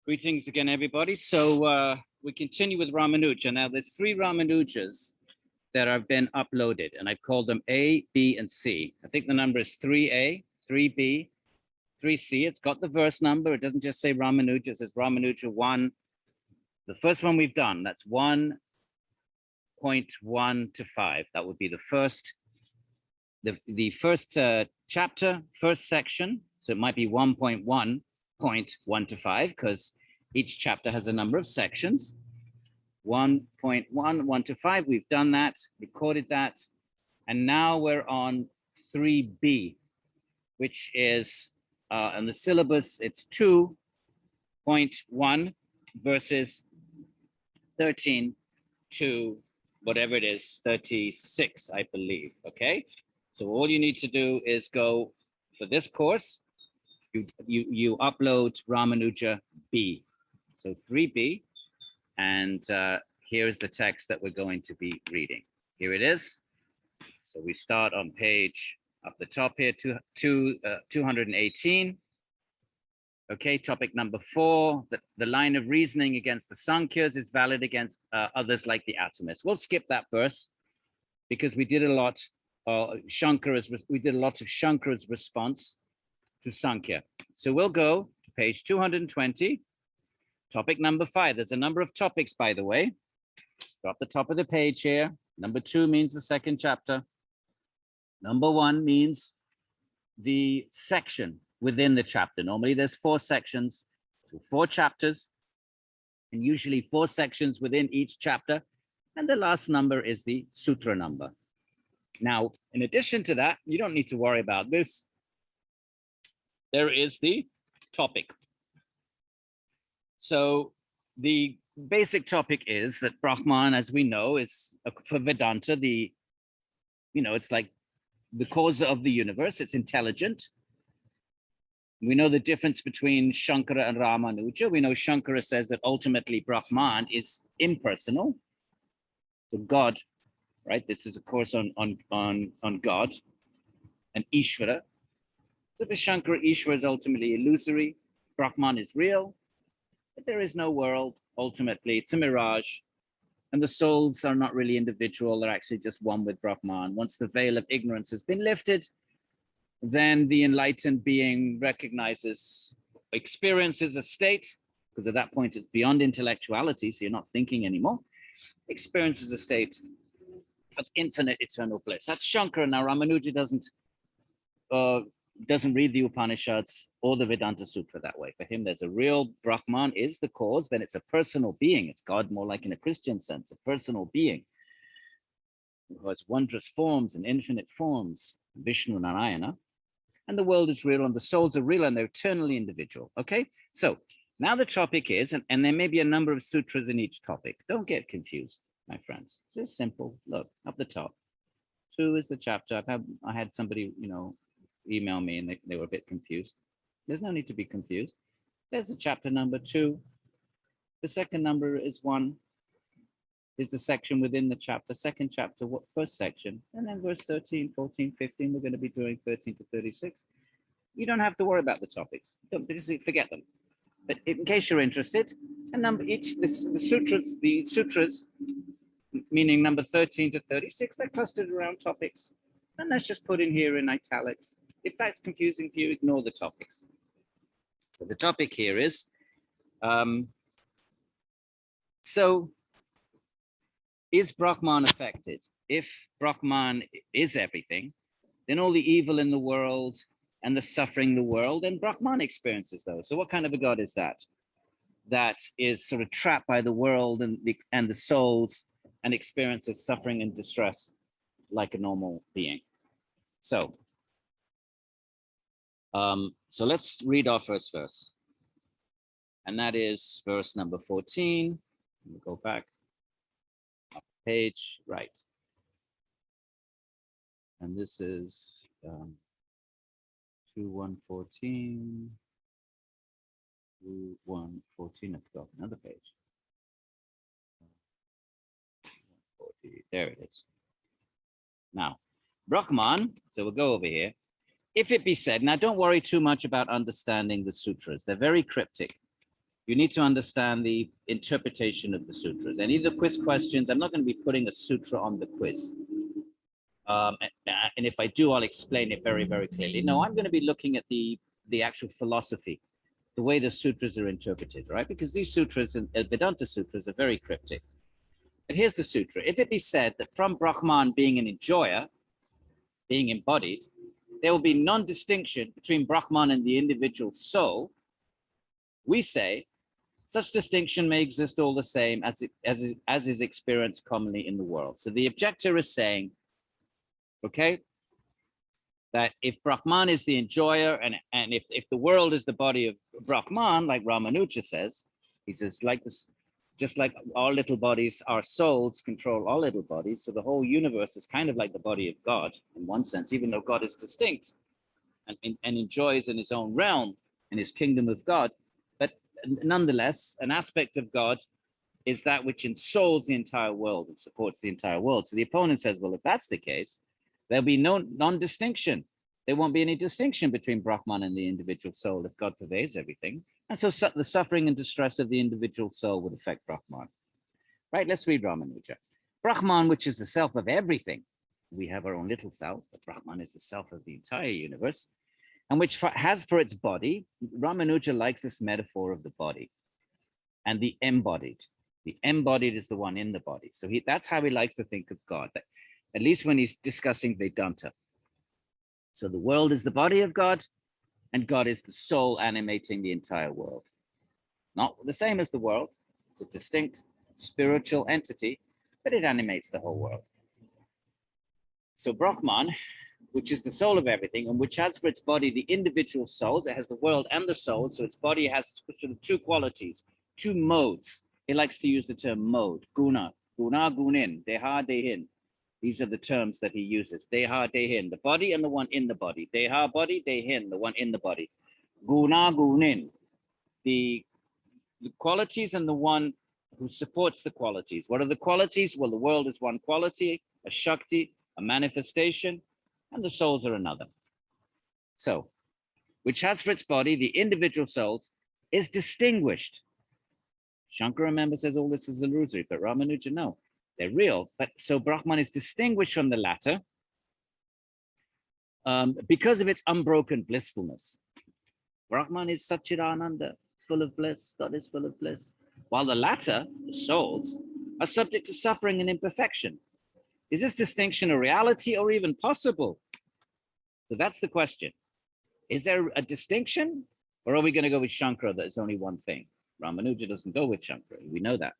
Greetings again, everybody. So we continue with Rāmānuja. Now, there's 3 Rāmānujas that have been uploaded, and I've called them A, B, and C. I think the number is 3A, 3B, 3C. It's got the verse number. It doesn't just say Rāmānuja. It says Rāmānuja 1. The first one we've done, that's 1.1 to 5. That would be the first chapter, first section. So it might be 1.1 to 5, because each chapter has a number of sections. 1.1, 1 to 5, we've done that, recorded that. And now we're on 3B, which is, on the syllabus, it's 2.1 verses 13 to whatever it is, 36, I believe, okay? So all you need to do is go, for this course, you upload Rāmānuja B, so 3B, and here's the text that we're going to be reading. Here it is. So we start on page up the top here, 218. Okay, topic number 4, the line of reasoning against the Sankhyas is valid against others like the atomists. We'll skip that verse because we did a lot of Shankara's response to Sankhya. So we'll go to page 220, topic number 5. There's a number of topics, by the way. Go up the top of the page here. Number 2 means the second chapter. Number 1 means the section within the chapter. Normally there's 4 sections, so 4 chapters, and usually 4 sections within each chapter. And the last number is the sutra number. Now, in addition to that, you don't need to worry about this. There is the topic. So the basic topic is that Brahman, as we know, is for Vedanta, it's like the cause of the universe. It's intelligent. We know the difference between Shankara and Rāmānuja. We know Shankara says that ultimately Brahman is impersonal. So God, right? This is a course on God and Ishvara. So for Shankara, Ishvara is ultimately illusory. Brahman is real, but there is no world. Ultimately, it's a mirage. And the souls are not really individual. They're actually just one with Brahman. Once the veil of ignorance has been lifted, then the enlightened being experiences a state, because at that point it's beyond intellectuality, so you're not thinking anymore, experiences a state of infinite eternal bliss. That's Shankara. Now, Rāmānuja doesn't read the Upanishads or the Vedanta Sutra that way. For him, there's a real Brahman is the cause, then it's a personal being. It's God more like in a Christian sense, a personal being who has wondrous forms and infinite forms, Vishnu Narayana, and the world is real and the souls are real and they're eternally individual, okay? So now the topic is, and there may be a number of sutras in each topic. Don't get confused, my friends. It's just simple. Look, up the top. 2 is the chapter. I had somebody, email me and they were a bit confused. There's no need to be confused. There's the chapter number 2. The second number is 1, is the section within the chapter. Second chapter, first section, and then verse 13, 14, 15. We're going to be doing 13 to 36. You don't have to worry about the topics. Don't just forget them. But in case you're interested, the sutras, meaning number 13 to 36, they're clustered around topics. And let's just put in here in italics. If that's confusing for you, ignore the topics. So the topic here is, is Brahman affected? If Brahman is everything, then all the evil in the world and the suffering in the world, and Brahman experiences those. So what kind of a God is that? That is sort of trapped by the world and the souls and experiences suffering and distress like a normal being. So let's read our first verse. And that is verse number 14. We'll go back up the page, right. And this is 2:114. 2:114. I forgot another page. 140. There it is. Now, Brahman, so we'll go over here. If it be said, now don't worry too much about understanding the sutras. They're very cryptic. You need to understand the interpretation of the sutras. Any of the quiz questions, I'm not going to be putting a sutra on the quiz. And if I do, I'll explain it very, very clearly. No, I'm going to be looking at the actual philosophy, the way the sutras are interpreted, right? Because these sutras and Vedanta sutras are very cryptic. And here's the sutra. If it be said that from Brahman being an enjoyer, being embodied, there will be non-distinction between Brahman and the individual soul, we say, such distinction may exist all the same as is experienced commonly in the world. So the objector is saying, okay, that if Brahman is the enjoyer and if the world is the body of Brahman, like Rāmānuja says, he says, like this, just like our little bodies, our souls control all little bodies. So the whole universe is kind of like the body of God in one sense, even though God is distinct and enjoys in his own realm, in his kingdom of God. But nonetheless, an aspect of God is that which ensouls the entire world and supports the entire world. So the opponent says, well, if that's the case, there'll be no non-distinction. There won't be any distinction between Brahman and the individual soul if God pervades everything. And so the suffering and distress of the individual soul would affect Brahman. Right, let's read Rāmānuja. Brahman, which is the self of everything. We have our own little selves, but Brahman is the self of the entire universe. And which has for its body, Rāmānuja likes this metaphor of the body and the embodied. The embodied is the one in the body. So that's how he likes to think of God, at least when he's discussing Vedanta. So the world is the body of God, and God is the soul animating the entire world. Not the same as the world. It's a distinct spiritual entity, but it animates the whole world. So Brahman, which is the soul of everything, and which has for its body the individual souls, it has the world and the soul, so its body has sort of two qualities, two modes. He likes to use the term mode, guna, gunin, deha, dehin. These are the terms that he uses. Deha, dehin, the body and the one in the body. Deha, body, dehin, the one in the body. Guna, gunin, the qualities and the one who supports the qualities. What are the qualities? Well, the world is one quality, a shakti, a manifestation, and the souls are another. So, which has for its body, the individual souls, is distinguished. Shankara, remember, says all this is illusory, but Rāmānuja, no. They're real, but so Brahman is distinguished from the latter because of its unbroken blissfulness. Brahman is Satchidananda, full of bliss, God is full of bliss. While the latter, the souls, are subject to suffering and imperfection. Is this distinction a reality or even possible? So that's the question. Is there a distinction, or are we going to go with Shankara that it's only one thing? Rāmānuja doesn't go with Shankara, we know that.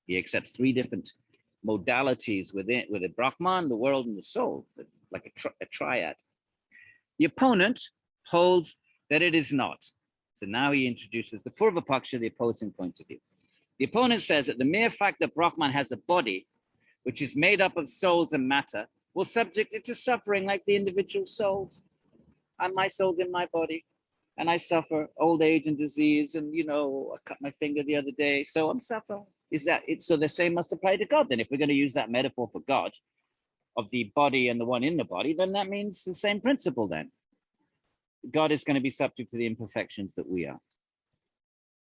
He accepts three different modalities within Brahman, the world, and the soul, like a triad. The opponent holds that it is not. So now he introduces the Purva Paksha, the opposing point of view. The opponent says that the mere fact that Brahman has a body, which is made up of souls and matter, will subject it to suffering like the individual souls. And my soul's in my body, and I suffer old age and disease, and I cut my finger the other day, so I'm suffering. Is that it? So the same must apply to God then. If we're going to use that metaphor for God, of the body and the one in the body, then that means the same principle then. God is going to be subject to the imperfections that we are.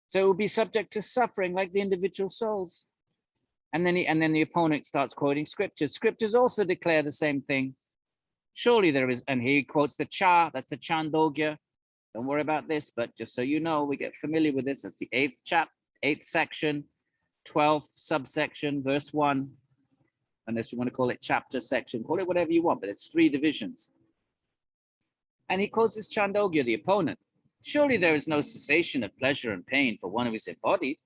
So it will be subject to suffering like the individual souls. And then the opponent starts quoting scriptures. Scriptures also declare the same thing. Surely there is, and he quotes the Cha, that's the Chandogya. Don't worry about this, but just so you know, we get familiar with this. It's the 8th section, 12th subsection, verse 1. Unless you want to call it chapter, section, call it whatever you want, but it's 3 divisions. And he quotes this Chandogya, the opponent. Surely there is no cessation of pleasure and pain for one who is embodied,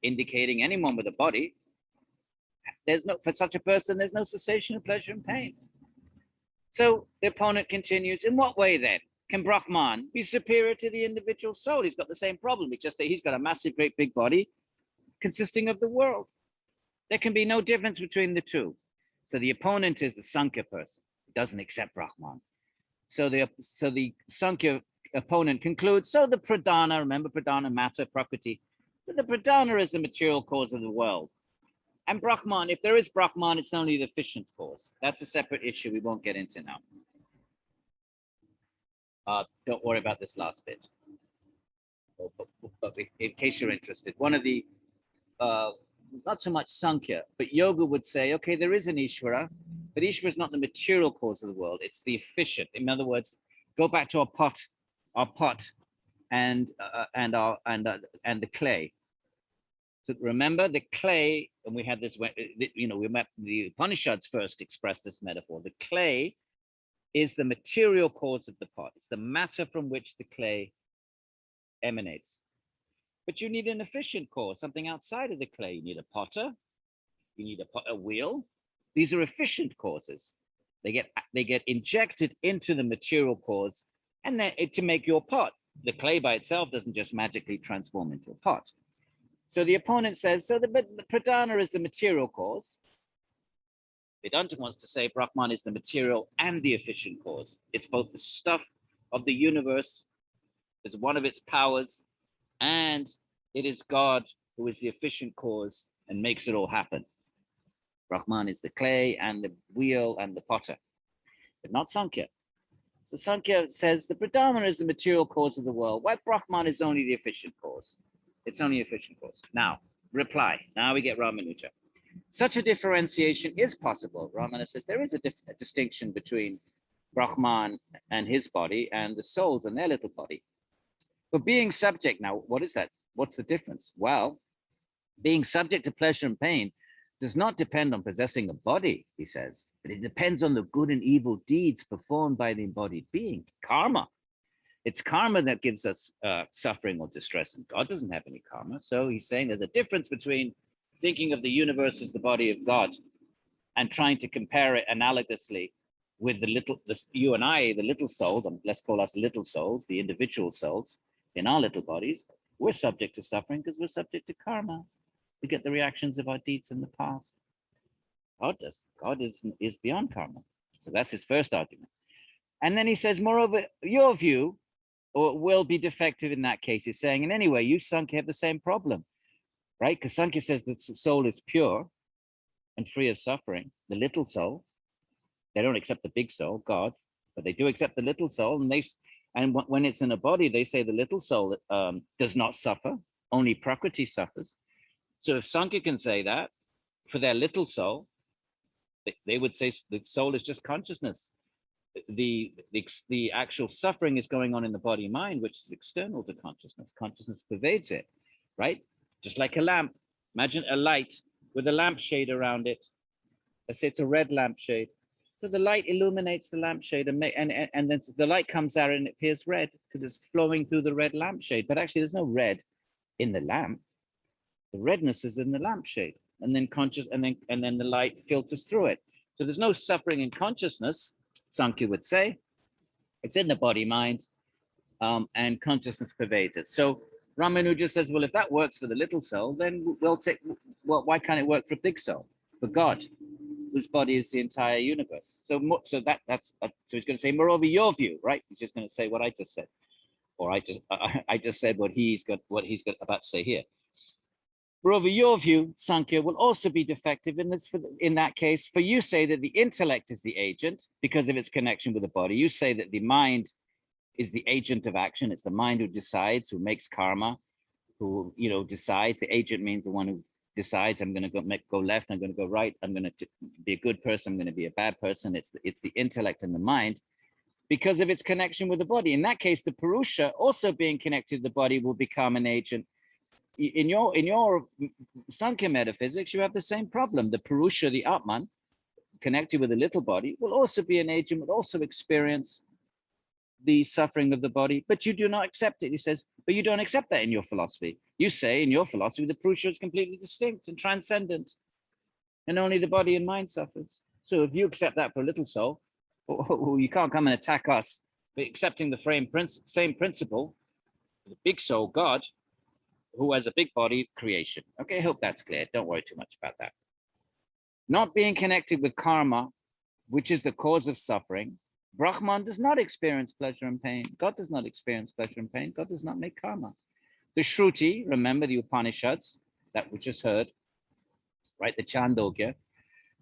indicating anyone with a body. For such a person, there's no cessation of pleasure and pain. So the opponent continues, in what way then can Brahman be superior to the individual soul? He's got the same problem. It's just that he's got a massive, great big body consisting of the world. There can be no difference between the two. So the opponent is the Sankhya person. He doesn't accept Brahman. So the Sankhya opponent concludes, so the Pradhana, remember Pradhana, matter, Prakriti, so the Pradhana is the material cause of the world. And Brahman, if there is Brahman, it's only the efficient cause. That's a separate issue we won't get into now. Don't worry about this last bit. But in case you're interested. One of the, not so much Sankhya, but yoga would say, okay, there is an Ishvara, but Ishvara is not the material cause of the world. It's the efficient. In other words, go back to our pot and the clay. So remember the clay, and we had this, we met the Upanishads first expressed this metaphor. The clay is the material cause of the pot. It's the matter from which the clay emanates. But you need an efficient cause, something outside of the clay. You need a potter, you need a wheel. These are efficient causes. They get injected into the material cause, and then to make your pot. The clay by itself doesn't just magically transform into a pot. So the opponent says, so the pradhana is the material cause. Vedanta wants to say Brahman is the material and the efficient cause. It's both the stuff of the universe, as one of its powers, and it is God who is the efficient cause and makes it all happen. Brahman is the clay and the wheel and the potter, but not Sankhya. So Sankhya says the pradhana is the material cause of the world, while Brahman is only the efficient cause. It's only efficient cause. Now, reply. Now we get Rāmānuja. Such a differentiation is possible. Rāmānuja says there is a distinction between Brahman and his body and the souls and their little body. But being subject, now, what is that? What's the difference? Well, being subject to pleasure and pain does not depend on possessing a body, he says, but it depends on the good and evil deeds performed by the embodied being, karma. It's karma that gives us suffering or distress, and God doesn't have any karma. So he's saying there's a difference between thinking of the universe as the body of God and trying to compare it analogously with you and I, the little souls, let's call us little souls, the individual souls in our little bodies. We're subject to suffering because we're subject to karma. We get the reactions of our deeds in the past. God does. God is beyond karma. So that's his first argument. And then he says, moreover, your view will be defective in that case. He's saying, and anyway, you Sankhya have the same problem, right? Because Sankhya says that the soul is pure and free of suffering, the little soul. They don't accept the big soul, God, but they do accept the little soul. And when it's in a body, they say the little soul does not suffer, only Prakriti suffers. So if Sankhya can say that for their little soul, they would say the soul is just consciousness. The actual suffering is going on in the body mind, which is external to consciousness. Consciousness pervades it, right? Just like a lamp. Imagine a light with a lampshade around it. Let's say it's a red lampshade. So the light illuminates the lampshade, and then the light comes out and it appears red because it's flowing through the red lampshade. But actually, there's no red in the lamp. The redness is in the lampshade, and then the light filters through it. So there's no suffering in consciousness. Sankhya would say it's in the body mind, and consciousness pervades it. So Rāmānuja says, well, if that works for the little soul, then why can't it work for big soul, for God, whose body is the entire universe? So he's going to say, moreover, your view, right? He's just going to say what I just said, or I just said what he's got about to say here. Moreover, your view, Sankhya, will also be defective in that case, for you say that the intellect is the agent because of its connection with the body. You say that the mind is the agent of action. It's the mind who decides, who makes karma, who decides. The agent means the one who decides, I'm going to go left, I'm going to go right, I'm going to be a good person, I'm going to be a bad person. It's the intellect and the mind because of its connection with the body. In that case, the Purusha, also being connected to the body, will become an agent. In your Sankhya metaphysics, you have the same problem. The Purusha, the Atman, connected with the little body, will also be an agent, will also experience the suffering of the body, but you do not accept it. He says, but you don't accept that in your philosophy. You say in your philosophy, the Purusha is completely distinct and transcendent, and only the body and mind suffers. So if you accept that for a little soul, you can't come and attack us, but accepting the same principle, the big soul, God, who has a big body, creation. Okay, I hope that's clear. Don't worry too much about that. Not being connected with karma, which is the cause of suffering, Brahman does not experience pleasure and pain. God does not experience pleasure and pain. God does not make karma. The Shruti, remember the Upanishads that we just heard, right? The Chandogya.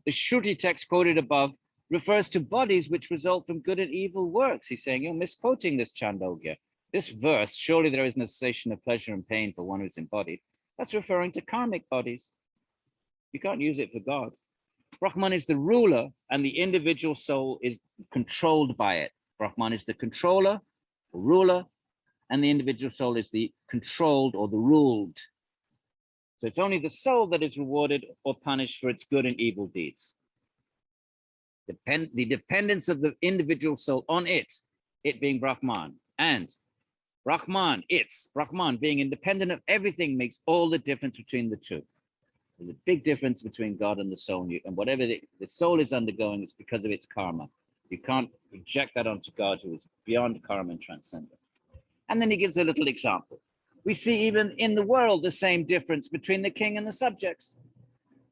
The Shruti text quoted above refers to bodies which result from good and evil works. He's saying, you're misquoting this Chandogya. This verse, surely there is no cessation of pleasure and pain for one who's embodied. That's referring to karmic bodies. You can't use it for God. Brahman is the ruler and the individual soul is controlled by it. Brahman is the controller, the ruler, and the individual soul is the controlled or the ruled. So it's only the soul that is rewarded or punished for its good and evil deeds. The dependence of the individual soul on it being Brahman, and Brahman being independent of everything makes all the difference between the two. There's a big difference between God and the soul, and whatever the soul is undergoing is because of its karma. You can't project that onto God, who is beyond karma and transcendent. And then he gives a little example. We see even in the world the same difference between the king and the subjects,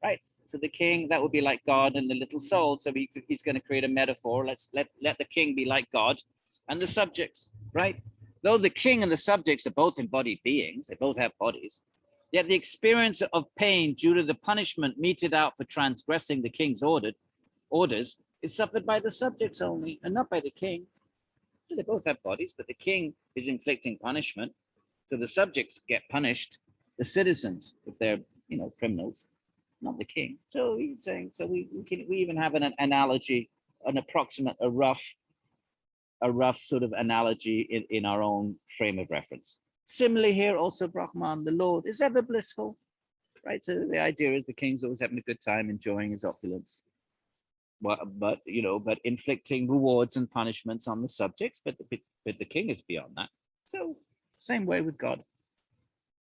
right? So the king, that would be like God and the little soul. So he's going to create a metaphor. Let's let the king be like God and the subjects, right? Though the king and the subjects are both embodied beings, they both have bodies, yet the experience of pain due to the punishment meted out for transgressing the king's orders is suffered by the subjects only and not by the king. So they both have bodies, but the king is inflicting punishment. So the subjects get punished, the citizens, if they're, criminals, not the king. So he's saying, so we even have an analogy, an approximate, a rough sort of analogy in our own frame of reference. Similarly here also Brahman, the Lord, is ever blissful, right? So the idea is the king's always having a good time, enjoying his opulence. But inflicting rewards and punishments on the subjects, but the king is beyond that. So same way with God.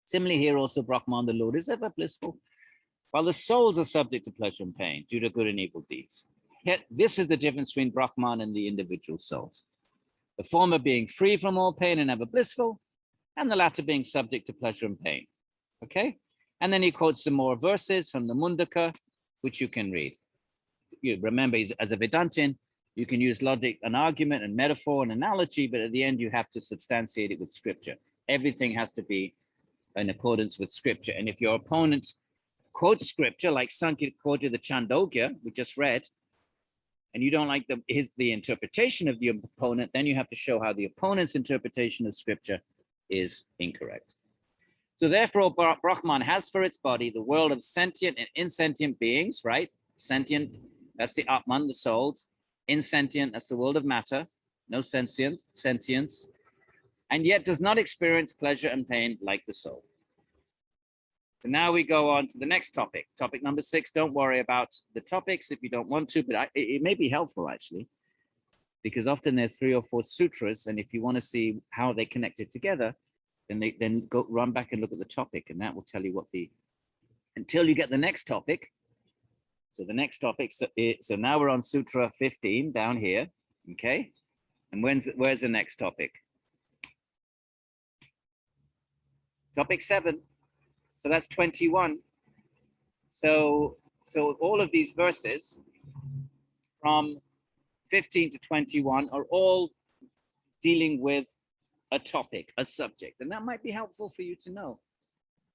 Similarly here also Brahman, the Lord, is ever blissful, while the souls are subject to pleasure and pain due to good and evil deeds. Yet this is the difference between Brahman and the individual souls. The former being free from all pain and ever blissful, and the latter being subject to pleasure and pain. Okay? And then he quotes some more verses from the Mundaka, which you can read. You remember, as a Vedantin, you can use logic, an argument, and metaphor, and analogy, but at the end you have to substantiate it with scripture. Everything has to be in accordance with scripture. And if your opponent quotes scripture, like Sankhya quoted the Chandogya we just read, and you don't like the interpretation of the opponent, then you have to show how the opponent's interpretation of scripture is incorrect. So therefore, Brahman has for its body the world of sentient and insentient beings, right? Sentient, that's the Atman, the souls. Insentient, that's the world of matter, no sentience, and yet does not experience pleasure and pain like the soul. So now we go on to the next topic. Topic number 6. Don't worry about the topics if you don't want to, but it may be helpful actually, because often there's 3 or 4 sutras, and if you want to see how they connected together, then go run back and look at the topic, and that will tell you until you get the next topic. So the next topic, so now we're on Sutra 15 down here, okay? And where's the next topic? Topic 7. So that's 21. So all of these verses from 15 to 21 are all dealing with a topic, a subject, and that might be helpful for you to know.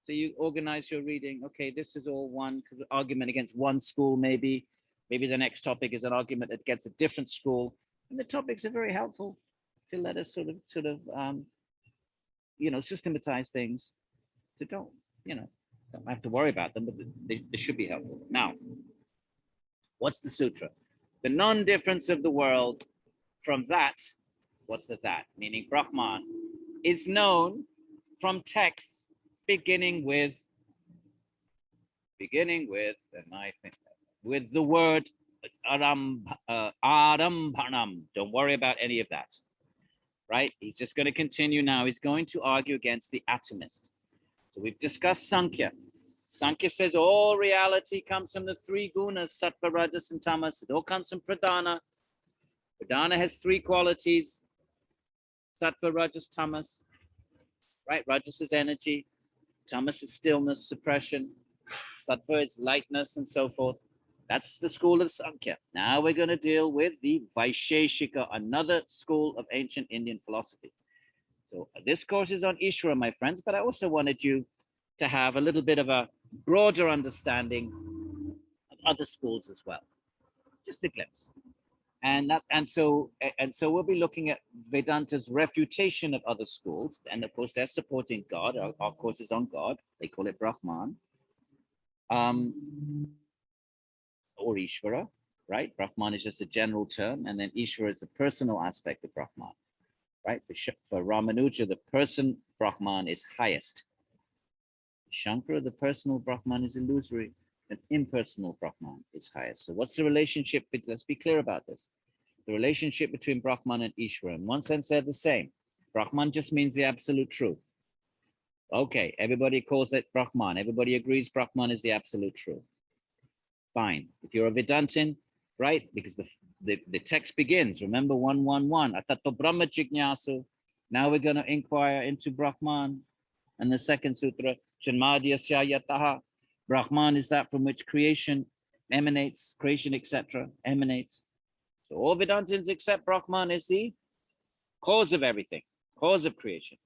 So you organize your reading. Okay, this is all one argument against one school, maybe the next topic is an argument against a different school, and the topics are very helpful to let us sort of systematize things. So don't have to worry about them, but they should be helpful. Now, what's the sutra? The non-difference of the world from that, what's that? Meaning Brahman, is known from texts beginning with, and I think with the word arambhanam. Don't worry about any of that, right? He's just going to continue now. He's going to argue against the atomist. So we've discussed Sankhya. Sankhya says all reality comes from the 3 gunas, sattva, rajas, and tamas. It all comes from pradhana. Pradhana has 3 qualities, sattva, rajas, tamas, right? Rajas is energy, tamas is stillness, suppression, sattva is lightness, and so forth. That's the school of Sankhya. Now we're going to deal with the Vaisheshika, another school of ancient Indian philosophy. So this course is on Ishvara, my friends, but I also wanted you to have a little bit of a broader understanding of other schools as well. Just a glimpse. And so we'll be looking at Vedanta's refutation of other schools, and of course they're supporting God. Our course is on God. They call it Brahman, or Ishvara, right? Brahman is just a general term, and then Ishvara is the personal aspect of Brahman, right? For Rāmānuja, the person Brahman is highest. Shankara, the personal Brahman is illusory, and impersonal Brahman is highest. So what's the relationship? Let's be clear about this. The relationship between Brahman and Ishvara, in one sense, they're the same. Brahman just means the absolute truth. Okay, everybody calls it Brahman. Everybody agrees Brahman is the absolute truth. Fine. If you're a Vedantin, right? Because the text begins, remember 111, Atato Brahma Jignasu. Now we're going to inquire into Brahman. And the second sutra, Janmadhyasya Yataha. Brahman is that from which creation emanates, creation, etc., emanates. So all Vedantins except Brahman is the cause of everything, cause of creation.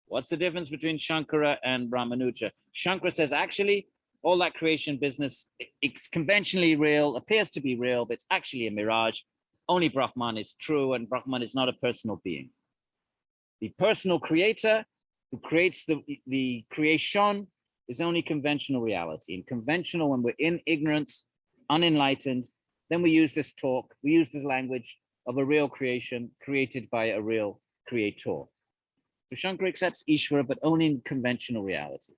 What's the difference between Shankara and Rāmānuja? Shankara says, actually, all that creation business, it's conventionally real, appears to be real, but it's actually a mirage. Only Brahman is true, and Brahman is not a personal being. The personal creator who creates the creation is only conventional reality. And conventional, when we're in ignorance, unenlightened, then we use this talk, we use this language of a real creation created by a real creator. So Shankara accepts Ishvara, but only in conventional reality,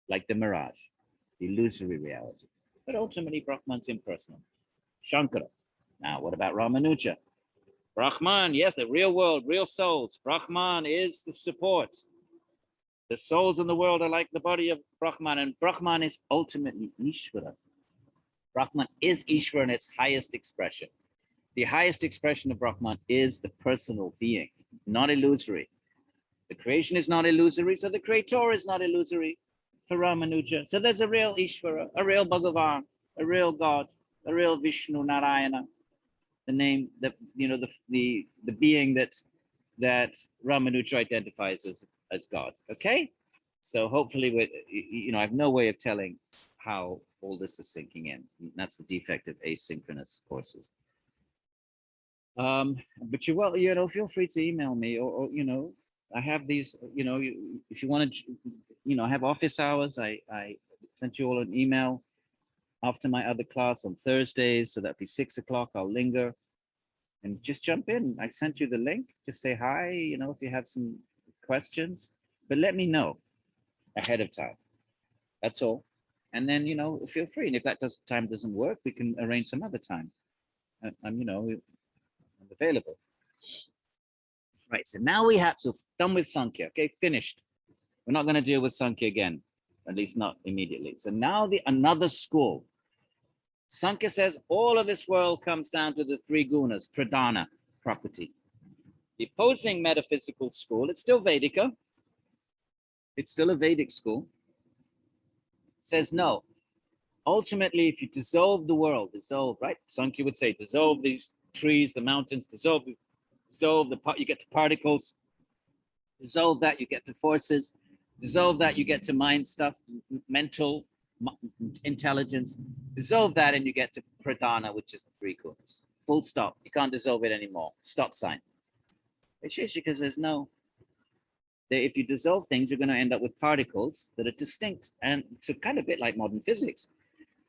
like the mirage, the illusory reality. But ultimately, Brahman's impersonal. Shankara. Now, what about Rāmānuja? Brahman, yes, the real world, real souls. Brahman is the support. The souls in the world are like the body of Brahman, and Brahman is ultimately Ishvara. Brahman is Ishvara in its highest expression. The highest expression of Brahman is the personal being, not illusory. The creation is not illusory, so the creator is not illusory for Rāmānuja. So there's a real Ishvara, a real Bhagavan, a real God, a real Vishnu Narayana, the name that, you know, the being that Rāmānuja identifies as God. Okay, so hopefully, I have no way of telling how all this is sinking in. That's the defect of asynchronous courses. But feel free to email me, or I have these, if you want to, I have office hours. I sent you all an email after my other class on Thursdays, so that'd be 6 o'clock. I'll linger and just jump in. I sent you the link. Just say hi, if you have some questions, but let me know ahead of time. That's all. And then, feel free. And if that time doesn't work, we can arrange some other time. I'm available. Right, so now we have to, done with Sankhya, okay, finished. We're not going to deal with Sankhya again, at least not immediately. So now another school. Sankhya says all of this world comes down to the three gunas, pradhana, property. The opposing metaphysical school, it's still Vedika, it's still a Vedic school, says no. Ultimately, if you dissolve the world, right? Sankhya would say, dissolve these trees, the mountains, dissolve you get to particles, dissolve that, you get to forces, dissolve that, you get to mind stuff, mental intelligence, dissolve that, and you get to pradhana, which is the three gunas. Full stop. You can't dissolve it anymore. Stop sign. Shishika says no. If you dissolve things, you're going to end up with particles that are distinct, and it's kind of a bit like modern physics.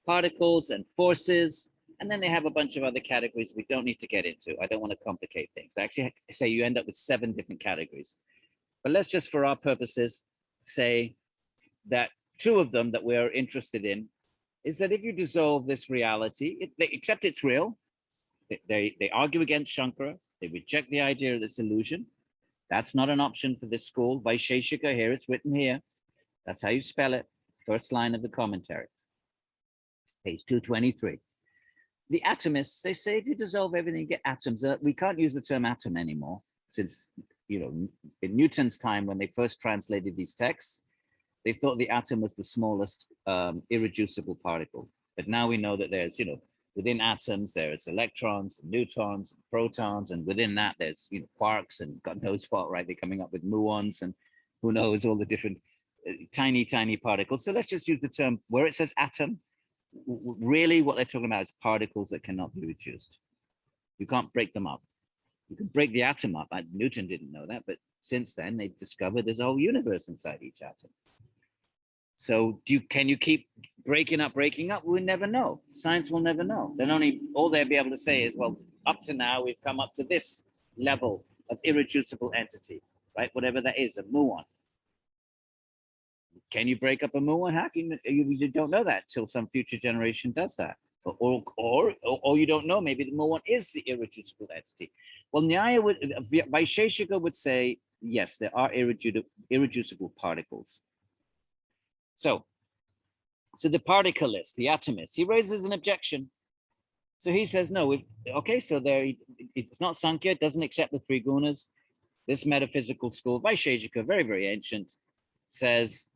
Particles and forces, and then they have a bunch of other categories we don't need to get into. I don't want to complicate things. I actually say you end up with 7 different categories. But let's just, for our purposes, say that 2 of them that we're interested in is that if you dissolve this reality, they accept it's real. They argue against Shankara. They reject the idea of this illusion. That's not an option for this school. Vaisheshika, here it's written here. That's how you spell it. First line of the commentary. Page 223. The atomists, they say if you dissolve everything, you get atoms. We can't use the term atom anymore, since, in Newton's time, when they first translated these texts, they thought the atom was the smallest irreducible particle. But now we know that there's, within atoms, there's electrons, and neutrons, and protons, and within that, there's, quarks, and God knows what, right? They're coming up with muons, and who knows all the different tiny, tiny particles. So let's just use the term, where it says atom, really what they're talking about is particles that cannot be reduced. You can't break them up. You can break the atom up. Newton didn't know that, but since then they've discovered there's a whole universe inside each atom. So can you keep breaking up? We'll never know. Science will never know. Then all they'll be able to say is, well, up to now, we've come up to this level of irreducible entity, right? Whatever that is, a muon. Can you break up a muon? How can you don't know that till some future generation does that. Or you don't know, maybe the muon is the irreducible entity. Well, Vaisheshika would say, yes, there are irreducible particles. So the particleist, the atomist, he raises an objection. So he says, no, okay, so it's not Sankhya, it doesn't accept the three gunas. This metaphysical school, Vaisheshika, very, very ancient, says,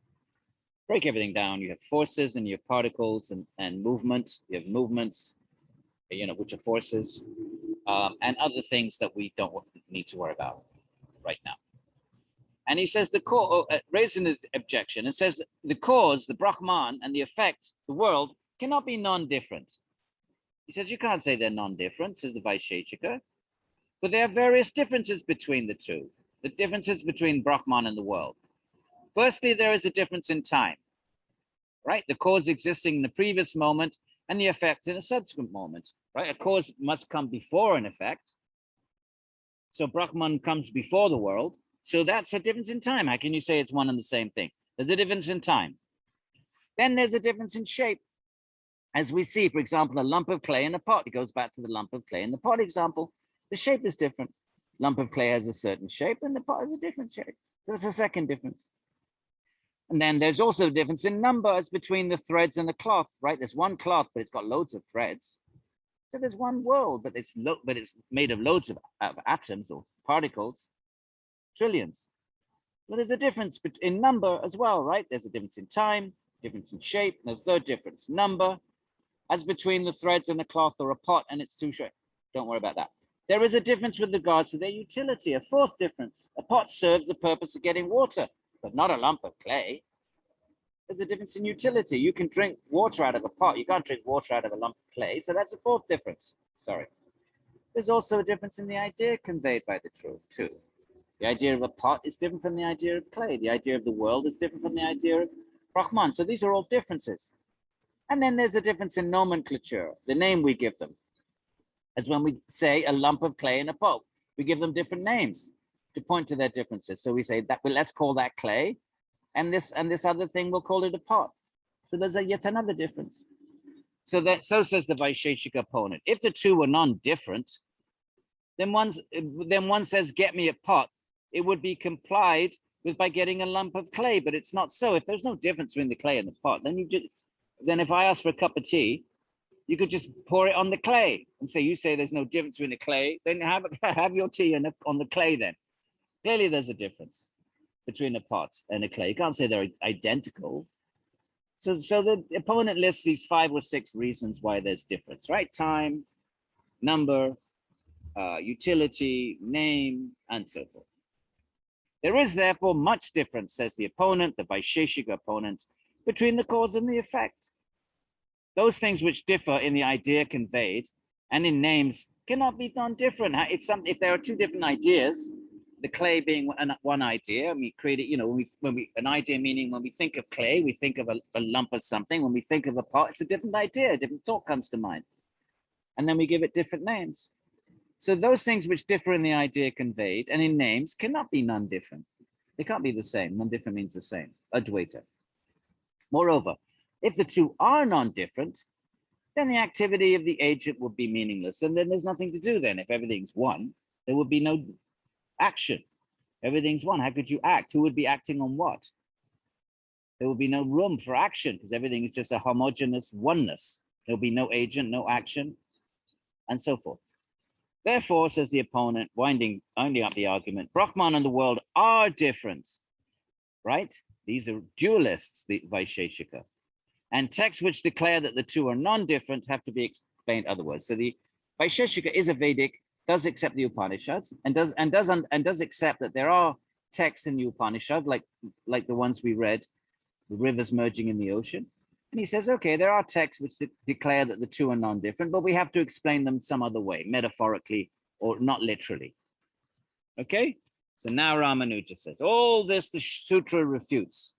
break everything down. You have forces and you have particles and movements. You have movements, which are forces, and other things that we don't need to worry about right now. And he says raising his objection, and says the cause, the Brahman, and the effect, the world, cannot be non-different. He says you can't say they're non-different, says the Vaisheshika, but there are various differences between the two. The differences between Brahman and the world. Firstly, there is a difference in time, right? The cause existing in the previous moment and the effect in a subsequent moment, right? A cause must come before an effect. So Brahman comes before the world. So that's a difference in time. How can you say it's one and the same thing? There's a difference in time. Then there's a difference in shape. As we see, for example, a lump of clay in a pot. It goes back to the lump of clay in the pot example. The shape is different. Lump of clay has a certain shape and the pot has a different shape. That's a second difference. And then there's also a difference in numbers between the threads and the cloth, right? There's one cloth, but it's got loads of threads. So there's one world, but it's made of loads of atoms or particles. Trillions. But there's a difference in number as well, right? There's a difference in time, difference in shape, and a third difference, number, as between the threads and a cloth or a pot, and it's too short. Don't worry about that. There is a difference with regards to their utility, a fourth difference. A pot serves the purpose of getting water, but not a lump of clay. There's a difference in utility. You can drink water out of a pot. You can't drink water out of a lump of clay. So that's a fourth difference. Sorry. There's also a difference in the idea conveyed by the truth, too. The idea of a pot is different from the idea of clay. The idea of the world is different from the idea of Brahman. So these are all differences. And then there's a difference in nomenclature, the name we give them. As when we say a lump of clay in a pot, we give them different names to point to their differences. So we say that, well, let's call that clay, and this other thing, we'll call it a pot. So there's yet another difference. So says the Vaisheshika opponent. If the two were non-different, then one says, get me a pot. It would be complied with by getting a lump of clay, but it's not so. If there's no difference between the clay and the pot, then if I ask for a cup of tea, you could just pour it on the clay and say, you say there's no difference between the clay, then have your tea on the clay then. Clearly there's a difference between a pot and a clay. You can't say they're identical. So the opponent lists these 5 or 6 reasons why there's difference, right? Time, number, utility, name, and so forth. There is therefore much difference, says the opponent, the Vaisheshika opponent, between the cause and the effect. Those things which differ in the idea conveyed and in names cannot be non-different. If there are 2 different ideas, the clay being one idea, and we create it, an idea meaning when we think of clay, we think of a lump of something. When we think of a pot, it's a different idea, a different thought comes to mind. And then we give it different names. So those things which differ in the idea conveyed and in names cannot be non-different. They can't be the same. Non-different means the same. Advaita. Moreover, if the two are non-different, then the activity of the agent would be meaningless. And then there's nothing to do then. If everything's one, there would be no action. Everything's one. How could you act? Who would be acting on what? There would be no room for action because everything is just a homogeneous oneness. There'll be no agent, no action, and so forth. Therefore, says the opponent, winding up the argument, Brahman and the world are different, right? These are dualists, the Vaisheshika. And texts which declare that the two are non-different have to be explained otherwise. So the Vaisheshika is a Vedic, does accept the Upanishads, and does accept that there are texts in the Upanishad, like the ones we read, the rivers merging in the ocean. And he says, okay, there are texts which declare that the two are non-different, but we have to explain them some other way, metaphorically or not literally. Okay? So now Rāmānuja says, all this the sutra refutes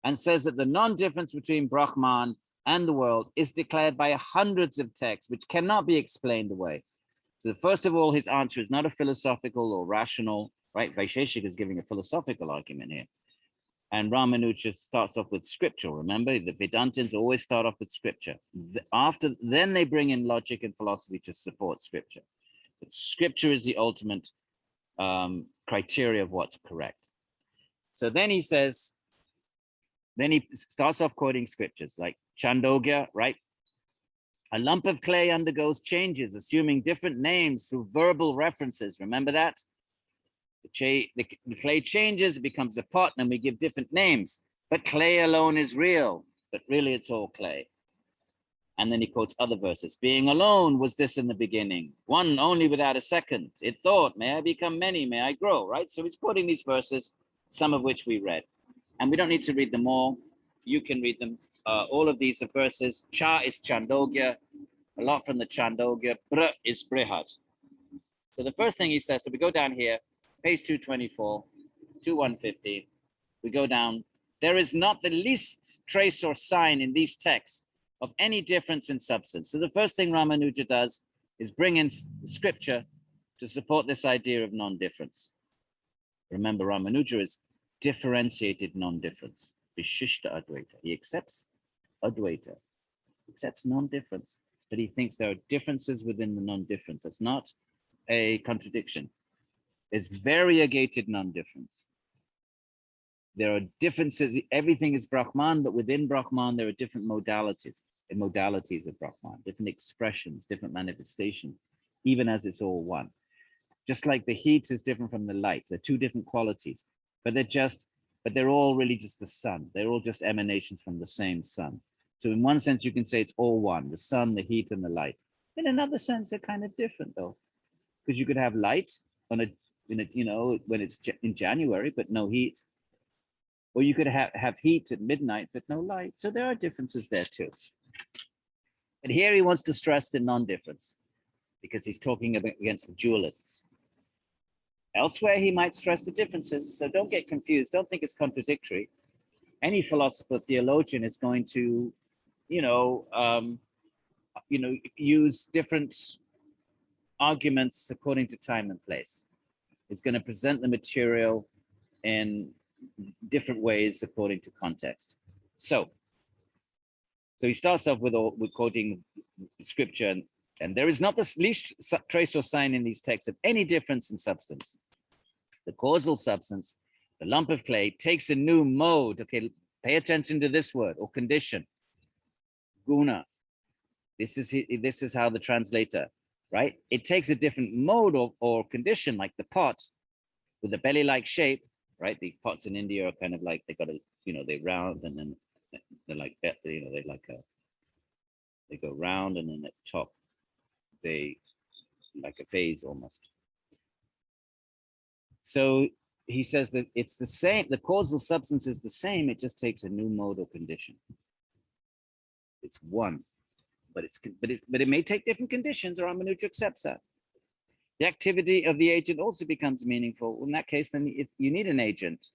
and says that the non-difference between Brahman and the world is declared by hundreds of texts which cannot be explained away. So first of all, his answer is not a philosophical or rational, right? Vaisheshika is giving a philosophical argument here. And Rāmānuja starts off with scripture. Remember, the Vedantins always start off with scripture. Then they bring in logic and philosophy to support scripture. But scripture is the ultimate criteria of what's correct. So then he says, then he starts off quoting scriptures like Chandogya, right? A lump of clay undergoes changes, assuming different names through verbal references. Remember that? The clay changes, it becomes a pot, and we give different names. But clay alone is real, but really it's all clay. And then he quotes other verses. Being alone was this in the beginning, one only without a second. It thought, may I become many, may I grow, right? So he's quoting these verses, some of which we read. And we don't need to read them all. You can read them. All of these are verses. Cha is Chandogya, a lot from the Chandogya. Br is Brihad. So the first thing he says, so we go down here, page 224, 2150. We go down. There is not the least trace or sign in these texts of any difference in substance. So the first thing Rāmānuja does is bring in scripture to support this idea of non-difference. Remember, Rāmānuja is differentiated non-difference, Vishishta Advaita. He accepts Advaita, accepts non-difference, but he thinks there are differences within the non-difference. It's not a contradiction. There's variegated non-difference. There are differences. Everything is Brahman, but within Brahman, there are different modalities of Brahman, different expressions, different manifestations, even as it's all one. Just like the heat is different from the light. They're two different qualities, but they're all really just the sun. They're all just emanations from the same sun. So in one sense, you can say it's all one, the sun, the heat, and the light. In another sense, they're kind of different though, because you could have light on when it's in January, but no heat. Or you could have heat at midnight, but no light. So there are differences there too. But here he wants to stress the non-difference because he's talking against the dualists. Elsewhere, he might stress the differences. So don't get confused. Don't think it's contradictory. Any philosopher, theologian is going to, use different arguments according to time and place. It's going to present the material in different ways according to context. So he starts off with quoting scripture, and there is not the least trace or sign in these texts of any difference in substance. The causal substance, the lump of clay, takes a new mode. Okay, pay attention to this word or condition. Guna. This is how the translator, right? It takes a different mode or condition, like the pot with a belly-like shape, right? The pots in India are kind of like, they got a, they're round, and then they're like that, they go round, and then at the top, they like a vase almost. So he says that it's the same, the causal substance is the same, it just takes a new mode or condition. It's one, but it may take different conditions, or Rāmānuja accepts that. The activity of the agent also becomes meaningful. In that case, then you need an agent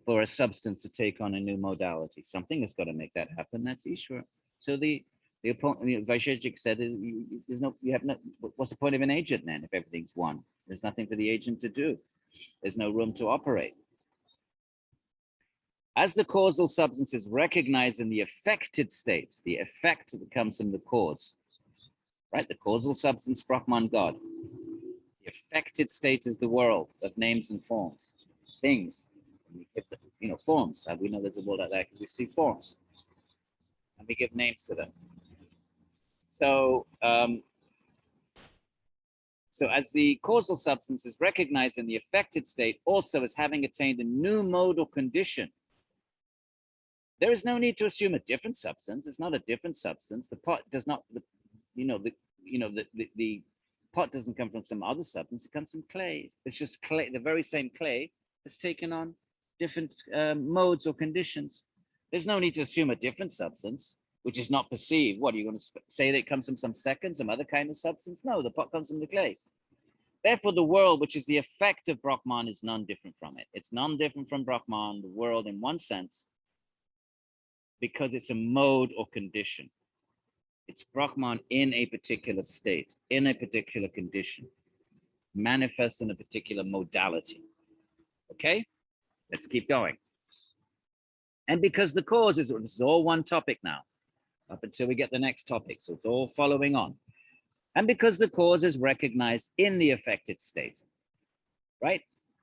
for a substance to take on a new modality. Something has got to make that happen. That's Ishvara. So the opponent, Vaisheshika said, what's the point of an agent then if everything's one? There's nothing for the agent to do. There's no room to operate. As the causal substance is recognized in the affected state, the effect that comes from the cause, right? The causal substance, Brahman, God. The affected state is the world of names and forms, things. Forms. We know there's a world like that because we see forms, and we give names to them. So, so as the causal substance is recognized in the affected state, also as having attained a new mode or condition, there is no need to assume a different substance. It's not a different substance. The pot does not, the pot doesn't come from some other substance. It comes from clay. It's just clay. The very same clay has taken on different modes or conditions, There's no need to assume a different substance, which is not perceived. What are you going to say that it comes from some second, some other kind of substance? No, the pot comes from the clay. Therefore, the world, which is the effect of Brahman, is non-different from it. It's non-different from Brahman, the world, in one sense, because it's a mode or condition. It's Brahman in a particular state, in a particular condition, manifest in a particular modality. Okay, let's keep going. And because the cause is, this is all one topic now, up until we get the next topic, so it's all following on. And because the cause is recognized in the affected state, right?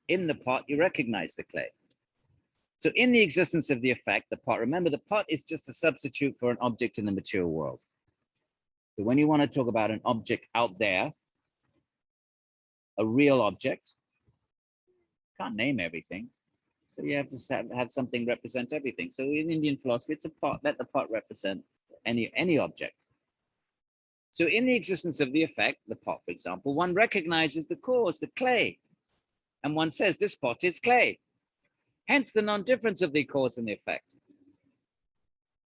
In the pot, you recognize the clay. So in the existence of the effect, the pot, remember the pot is just a substitute for an object in the material world. So when you want to talk about an object out there, a real object, can't name everything. So you have to have something represent everything. So in Indian philosophy, it's a pot, let the pot represent any object. So in the existence of the effect, the pot, for example, one recognizes the cause, the clay, and one says this pot is clay. Hence the non-difference of the cause and the effect.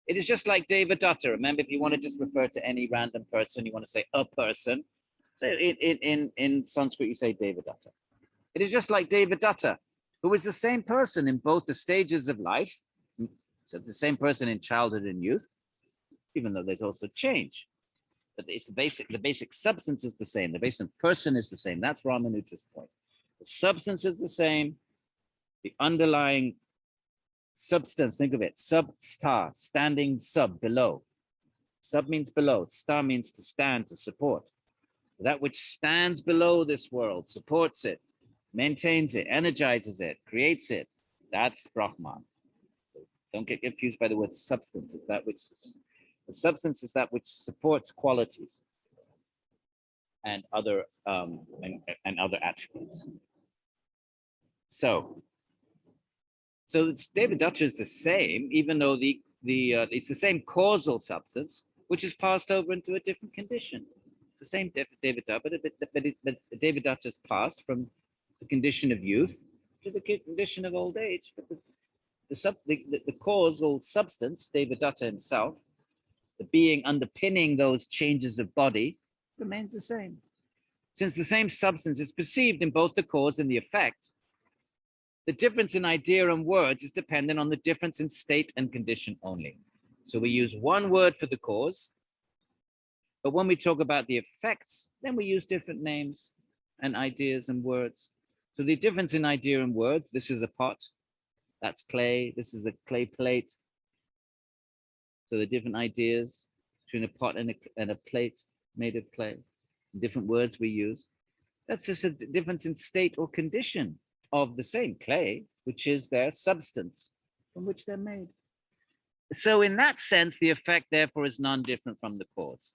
It is just like Devadatta. Remember, if you want to just refer to any random person, you want to say a person. So in Sanskrit, you say Devadatta. It is just like Devadatta, who is the same person in both the stages of life. So the same person in childhood and youth, even though there's also change. But it's the basic substance is the same. The basic person is the same. That's Rāmānuja's point. The substance is the same. The underlying substance, think of it, sub-star, standing sub, below. Sub means below. Star means to stand, to support. That which stands below this world, supports it, maintains it, energizes it, creates it. That's Brahman. So don't get confused by the word substance. It's that which the substance is that which supports qualities and other other attributes. So Devadatta is the same, even though it's the same causal substance, which is passed over into a different condition. It's the same Devadatta, but Devadatta is passed from the condition of youth to the condition of old age. But the causal substance, Devadatta himself, the being underpinning those changes of body, remains the same. Since the same substance is perceived in both the cause and the effect, the difference in idea and words is dependent on the difference in state and condition only. So we use one word for the cause, but when we talk about the effects, then we use different names and ideas and words. So the difference in idea and word, this is a pot, that's clay, this is a clay plate. So the different ideas between a pot and a plate made of clay, different words we use. That's just a difference in state or condition of the same clay, which is their substance from which they're made. So in that sense, the effect therefore is non-different from the cause.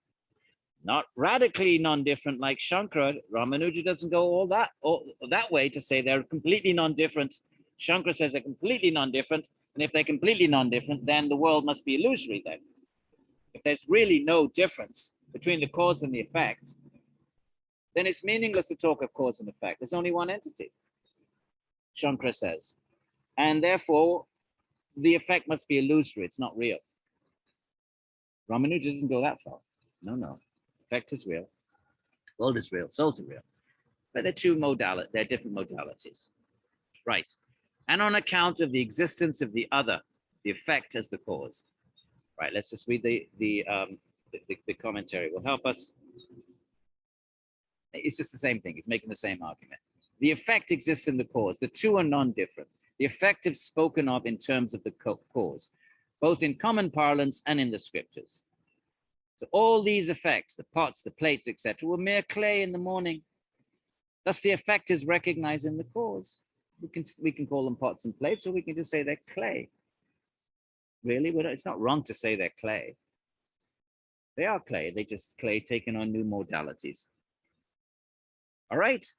Not radically non-different like Shankara. Rāmānuja doesn't go all that way to say they're completely non-different. Shankara says they're completely non-different, and if they're completely non-different, then the world must be illusory then. If there's really no difference between the cause and the effect, then it's meaningless to talk of cause and effect. There's only one entity, Shankara says. And therefore, the effect must be illusory. It's not real. Rāmānuja doesn't go that far. No. Effect is real. World is real. Souls are real. But they're they're different modalities. Right. And on account of the existence of the other, the effect as the cause. Right. Let's just read the commentary. Will help us. It's just the same thing. He's making the same argument. The effect exists in the cause. The two are non-different. The effect is spoken of in terms of the cause, both in common parlance and in the scriptures. So all these effects, the pots, the plates, etc., were mere clay in the morning. Thus the effect is recognized in the cause. We can call them pots and plates, or we can just say they're clay. Really, it's not wrong to say they're clay. They are clay. They just clay taking on new modalities. All right.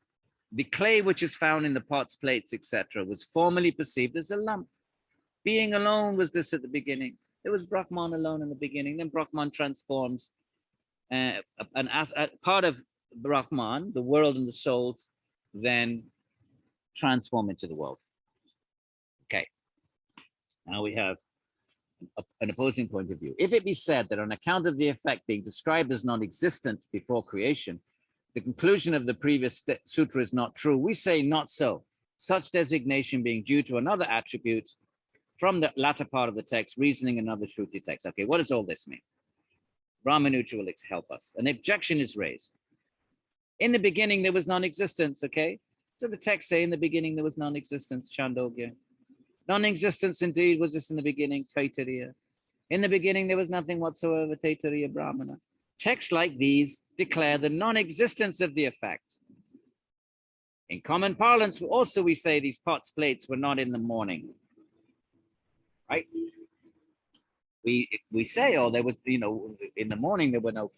The clay which is found in the pots, plates, etc., was formerly perceived as a lump. Being alone was this at the beginning. There was Brahman alone in the beginning. Then Brahman transforms, and as part of Brahman, the world and the souls then transform into the world. Okay. Now we have an opposing point of view. If it be said that on account of the effect being described as non-existent before creation, the conclusion of the previous sutra is not true, we say not so. Such designation being due to another attribute from the latter part of the text, reasoning another Shruti text. Okay, what does all this mean? Rāmānuja will help us. An objection is raised. In the beginning, there was non-existence, okay? So the text say in the beginning, there was non-existence, Chandogya. Non-existence indeed was this in the beginning, Taittiriya. In the beginning, there was nothing whatsoever, Taittiriya Brahmana. Texts like these declare the non-existence of the effect. In common parlance, also we say these pots, plates were not in the morning, right? We say, oh, there was, in the morning there were no.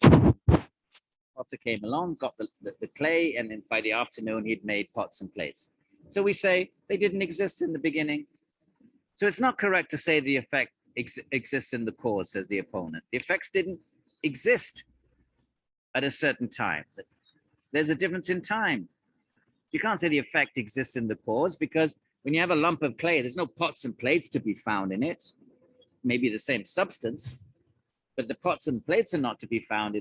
Potter came along, got the clay, and then by the afternoon he'd made pots and plates. So we say they didn't exist in the beginning. So it's not correct to say the effect exists in the cause, says the opponent. The effects didn't exist at a certain time. There's a difference in time. You can't say the effect exists in the cause, because when you have a lump of clay, there's no pots and plates to be found in it. Maybe the same substance, but the pots and plates are not to be found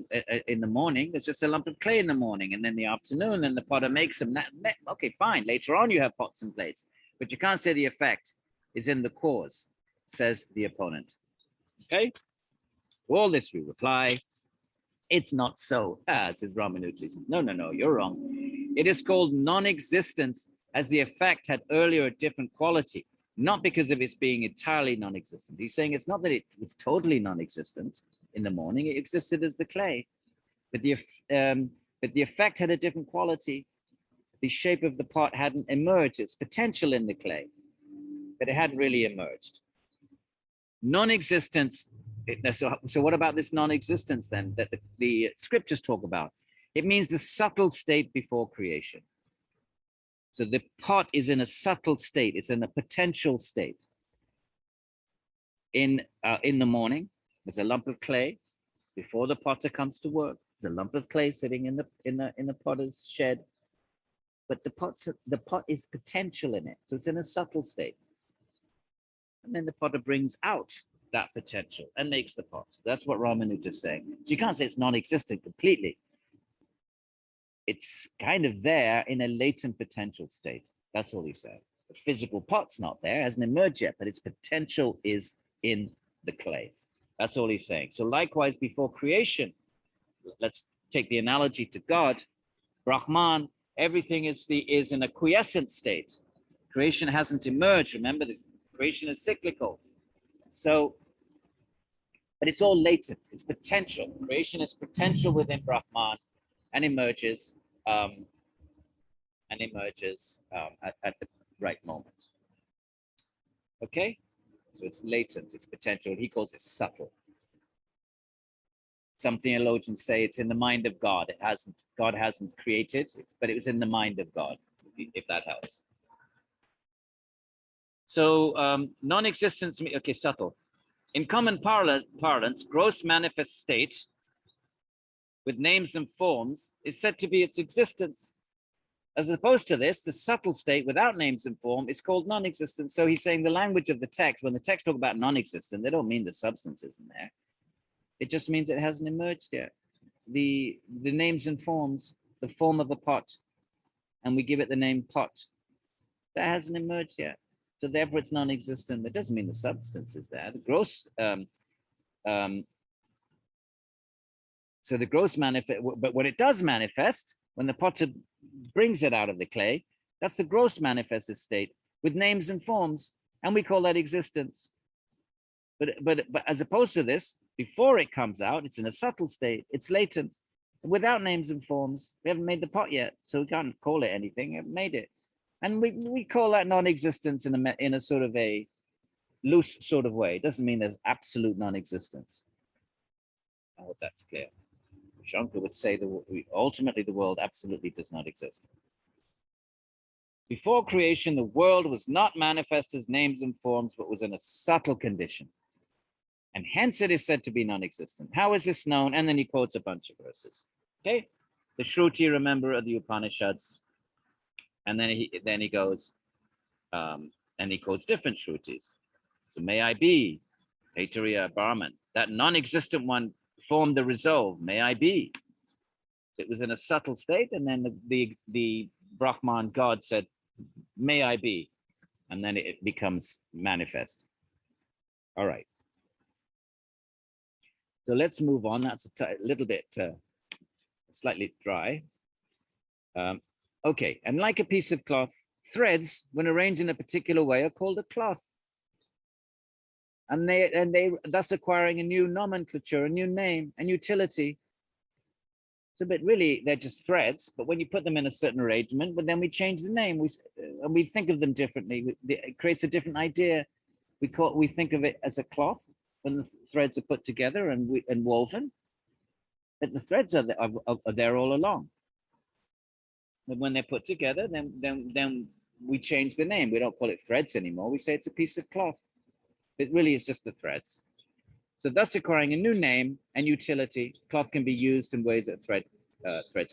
in the morning. There's just a lump of clay in the morning, and then the afternoon, then the potter makes them. Okay, fine. Later on, you have pots and plates, but you can't say the effect is in the cause, says the opponent. Okay? To all this we reply, it's not so, says Rāmānuja. No, you're wrong. It is called non-existence as the effect had earlier a different quality, not because of its being entirely non-existent. He's saying it's not that it was totally non-existent in the morning, it existed as the clay, but the effect had a different quality. The shape of the pot hadn't emerged, its potential in the clay, but it hadn't really emerged. Non-existence, so what about this non-existence then that the scriptures talk about? It means the subtle state before creation. So the pot is in a subtle state, it's in a potential state. In the morning, there's a lump of clay. Before the potter comes to work, there's a lump of clay sitting in the potter's shed. But the pot is potential in it, so it's in a subtle state. And then the potter brings out that potential and makes the pot. That's what Rāmānuja is saying. So you can't say it's non-existent completely. It's kind of there in a latent potential state. That's all he's saying. The physical pot's not there, hasn't emerged yet, but its potential is in the clay. That's all he's saying. So likewise, before creation, let's take the analogy to God, Brahman, everything is in a quiescent state. Creation hasn't emerged. Remember that creation is cyclical. So, but it's all latent. It's potential. Creation is potential within Brahman, and emerges at the right moment. Okay, so it's latent, it's potential. He calls it subtle. Some theologians say it's in the mind of God. God hasn't created it, but it was in the mind of God, if that helps. So non-existence, okay, subtle. In common parlance, gross manifest state with names and forms is said to be its existence. As opposed to this, the subtle state without names and form is called non-existent. So he's saying the language of the text, when the text talk about non-existent, they don't mean the substance isn't there. It just means it hasn't emerged yet. The names and forms, the form of a pot, and we give it the name pot, that hasn't emerged yet. So therefore it's non-existent. That doesn't mean the substance is there. The gross, so the gross manifest, but when it does manifest, when the potter brings it out of the clay, that's the gross manifested state with names and forms, and we call that existence. But as opposed to this, before it comes out, it's in a subtle state, it's latent, without names and forms. We haven't made the pot yet, so we can't call it anything. We haven't made it, and we call that non-existence in a sort of a loose sort of way. It doesn't mean there's absolute non-existence. I hope that's clear. Shankar would say that ultimately the world absolutely does not exist. Before creation, the world was not manifest as names and forms, but was in a subtle condition. And hence it is said to be non-existent. How is this known? And then he quotes a bunch of verses. Okay, the Shruti, remember, are the Upanishads. And then he goes, and he quotes different Shrutis. So may I be, Aitariya Brahman. That non-existent one formed the resolve, may I be. It was in a subtle state, and then the Brahman God said, may I be. And then it becomes manifest. All right. So let's move on. That's a little bit slightly dry. Okay, and like a piece of cloth, threads, when arranged in a particular way, are called a cloth. And they thus acquiring a new nomenclature, a new name, and utility. So, but really, they're just threads. But when you put them in a certain arrangement, but then we change the name, we think of them differently. It creates a different idea. We think of it as a cloth when the threads are put together and woven. But the threads are there all along. But when they're put together, then we change the name. We don't call it threads anymore. We say it's a piece of cloth. It really is just the threads. So thus acquiring a new name and utility, cloth can be used in ways that threads